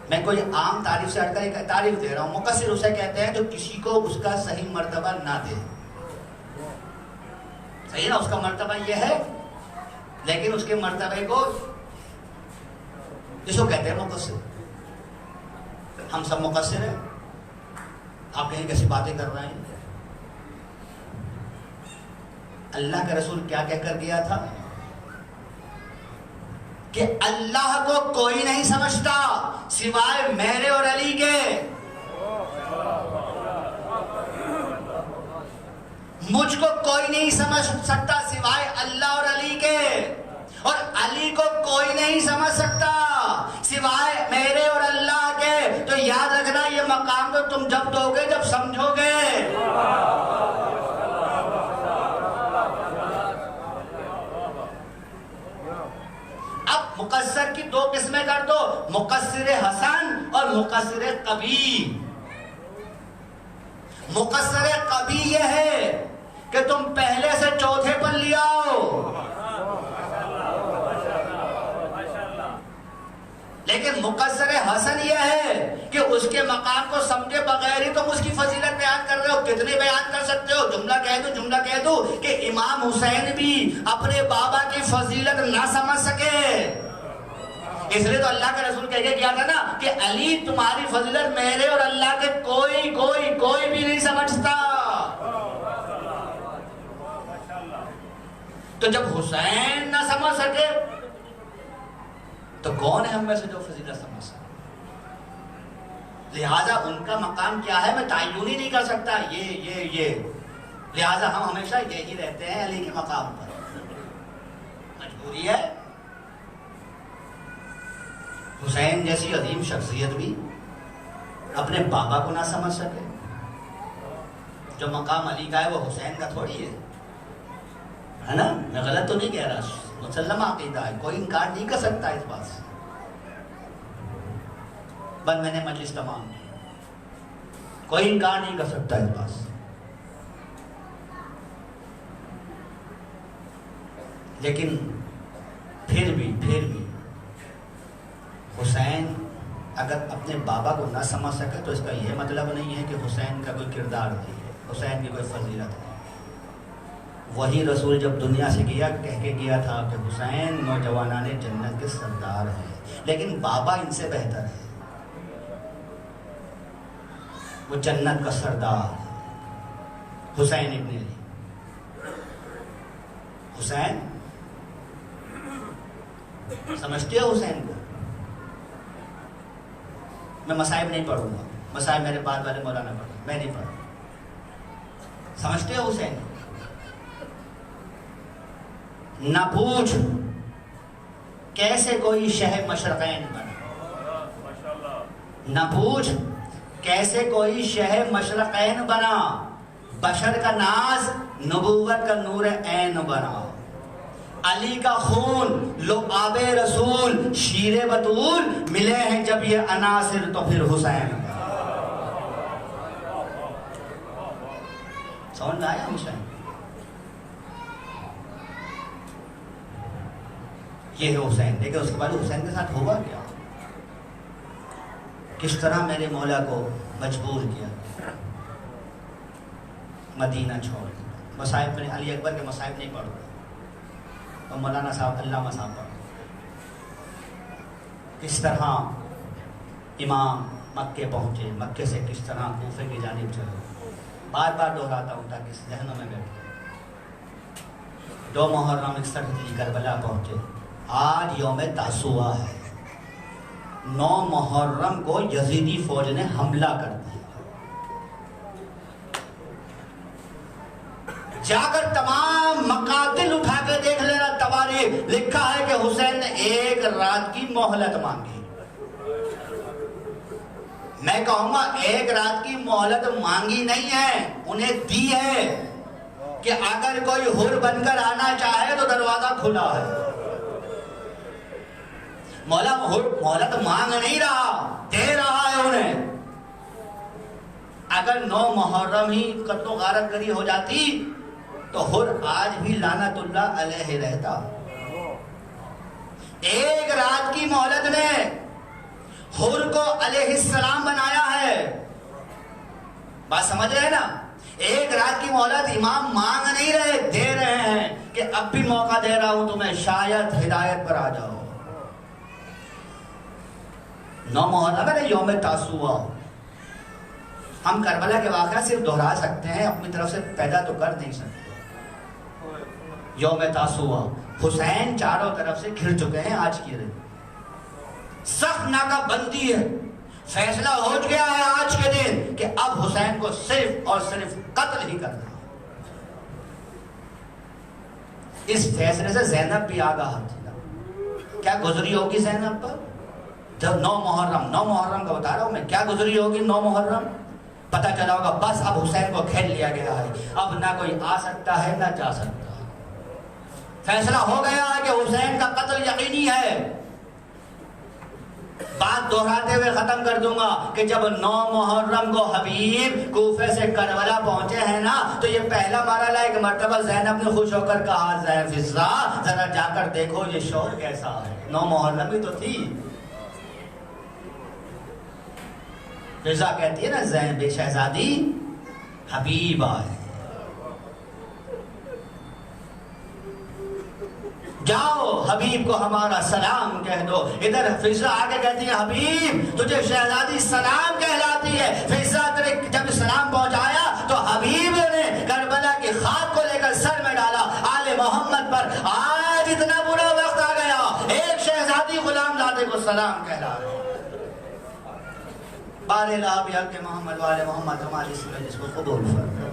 میں کوئی عام تعریف سے ہٹ کر ایک تعریف دے رہا ہوں. مقصر اسے کہتے ہیں جو کسی کو اس کا صحیح مرتبہ نہ دے. صحیح نا، اس کا مرتبہ یہ ہے لیکن اس کے مرتبے کو جس کو کہتے ہیں مقصر. ہم سب مقصر ہیں. آپ کہیں کیسی باتیں کر رہے ہیں؟ اللہ کا رسول کیا کہہ کر گیا تھا کہ اللہ کو کوئی نہیں سمجھتا سوائے میرے اور علی کے. مجھ کو کوئی نہیں سمجھ سکتا سوائے اللہ اور علی کے، اور علی کو کوئی نہیں سمجھ سکتا سوائے میرے اور اللہ کے. تو یاد رکھنا یہ مقام تو تم جب دو گے جب سمجھو گے. اب مقصر کی 2 قسمیں کر دو، مقصر حسن اور مقصر قبیح. مقصر قبیح یہ ہے کہ تم پہلے سے چوتھے پر لے آؤ، لیکن مقصر حسن یہ ہے کہ اس کے مقام کو سمجھے بغیر ہی تم اس کی فضیلت بیان کر رہے ہو. کتنے بیان کر سکتے ہو؟ جملہ کہہ دو کہ امام حسین بھی اپنے بابا کی فضیلت نہ سمجھ سکے. اس لیے تو اللہ کے رسول کہہ کے کیا تھا نا کہ علی تمہاری فضیلت میرے اور اللہ کے کوئی بھی نہیں سمجھتا. تو جب حسین نہ سمجھ سکے تو کون ہے ہم میں سے جو فضیلت سمجھ سکے؟ لہٰذا ان کا مقام کیا ہے میں تعین ہی نہیں کر سکتا. یہ لہٰذا ہم ہمیشہ یہی رہتے ہیں علی کے مقام پر. مجبوری ہے. حسین جیسی عظیم شخصیت بھی اپنے بابا کو نہ سمجھ سکے. جو مقام علی کا ہے وہ حسین کا تھوڑی ہے نا. میں غلط تو نہیں کہہ رہا، مسلم عقیدہ ہے، کوئی انکار نہیں کر سکتا اس بات سے. بس میں نے مجلس تمام کی، کوئی انکار نہیں کر سکتا اس بات سے. لیکن پھر بھی حسین اگر اپنے بابا کو نہ سمجھ سکے تو اس کا یہ مطلب نہیں ہے کہ حسین کا کوئی کردار نہیں ہے، حسین کی کوئی فضیلت ہے. وہی رسول جب دنیا سے گیا کہہ کے گیا تھا کہ حسین نوجوانان جنت کے سردار ہیں، لیکن بابا ان سے بہتر ہے. وہ جنت کا سردار حسین ابن علی. حسین سمجھتے ہو حسین کو؟ میں مصائب نہیں پڑھوں گا، مصائب میرے بعد والے مولانا پڑھیں، میں نہیں پڑھوں. سمجھتے ہو حسین کو؟ نہ پوچھ کیسے کوئی شہ مشرقین بنا، نہ پوچھ کیسے کوئی شہ مشرقین بنا. بشر کا ناز نبوت کا نور عین بنا. علی کا خون لعاب رسول شیر بطول ملے ہیں جب یہ عناصر تو پھر حسین. سمجھ میں آیا حسین؟ یہ ہے حسین. لیکن اس کے بعد حسین کے ساتھ ہوا کیا؟ کس طرح میرے مولا کو مجبور کیا مدینہ چھوڑ. مصائب میں علی اکبر کے مصائب نہیں پڑھو اور مولانا صاحب علامہ صاحب پڑھو. کس طرح امام مکے پہنچے، مکے سے کس طرح کوفے کی جانب چلے. بار بار دہراتا ہوں تاکہ ذہنوں میں بیٹھے. 2 محرم 61 ہجری کربلا پہنچے. آج یوم تاسوعا ہے. 9 محرم کو یزیدی فوج نے حملہ کر دیا. جا کر تمام مقاتل اٹھا کے دیکھ لینا تواریخ، لکھا ہے کہ حسین نے 1 رات کی مہلت مانگی. میں کہوں گا 1 رات کی مہلت مانگی نہیں ہے، انہیں دی ہے کہ اگر کوئی حر بن کر آنا چاہے تو دروازہ کھلا ہے. مولا مہلت مانگ نہیں رہا، دے رہا ہے انہیں. اگر 9 محرم ہی قتل و غارت گری ہو جاتی تو حر آج بھی لعنت اللہ علیہ رہتا. 1 رات کی مہلت نے حر کو علیہ السلام بنایا ہے. بات سمجھ رہے ہیں نا؟ 1 رات کی مہلت امام مانگ نہیں رہے، دے رہے ہیں کہ اب بھی موقع دے رہا ہوں تمہیں، شاید ہدایت پر آ جاؤ. 9 محرم ہے نا، یوم تاسوعا. ہم کربلا کے واقعہ صرف دہرا سکتے ہیں، اپنی طرف سے پیدا تو کر نہیں سکتے. یوم تاسوعا، حسین چاروں طرف سے گھر چکے ہیں. آج کی رات سخت ناکہ بندی ہے، فیصلہ ہو گیا ہے آج کے دن کہ اب حسین کو صرف اور صرف قتل ہی کرنا. اس فیصلے سے زینب بھی آگاہ تھی. کیا گزری ہوگی زینب پر جب 9 محرم کا بتا رہا ہوں میں، کیا گزری ہوگی 9 محرم؟ پتہ چلا ہوگا بس اب حسین کو کھیل لیا گیا ہے، اب نہ کوئی آ سکتا ہے نہ جا سکتا. فیصلہ ہو گیا ہے کہ حسین کا قتل یقینی ہے. بات دہراتے ہوئے ختم کر دوں گا کہ جب 9 محرم کو حبیب کوفے سے کربلا پہنچے ہیں نا، تو یہ پہلا مرحلہ ہے کہ مرتبہ زینب نے خوش ہو کر کہا فضا ذرا جا کر دیکھو یہ شور کیسا ہے. 9 محرم ہی تو تھی. فضا کہتی ہے نا زینب شہزادی حبیب آئے، جاؤ حبیب کو ہمارا سلام کہہ دو. ادھر فضا آگے کہتی ہے حبیب تجھے شہزادی سلام کہلاتی ہے. فضا تیرے جب سلام پہنچایا تو حبیب نے کربلا کی خاک کو لے کر سر میں ڈالا آل محمد پر. آج اتنا برا وقت آ گیا، ایک شہزادی غلام زادے کو سلام کہلا رہے. بار الہ بحق محمد والے محمد ہماری جس کو قبول فرما.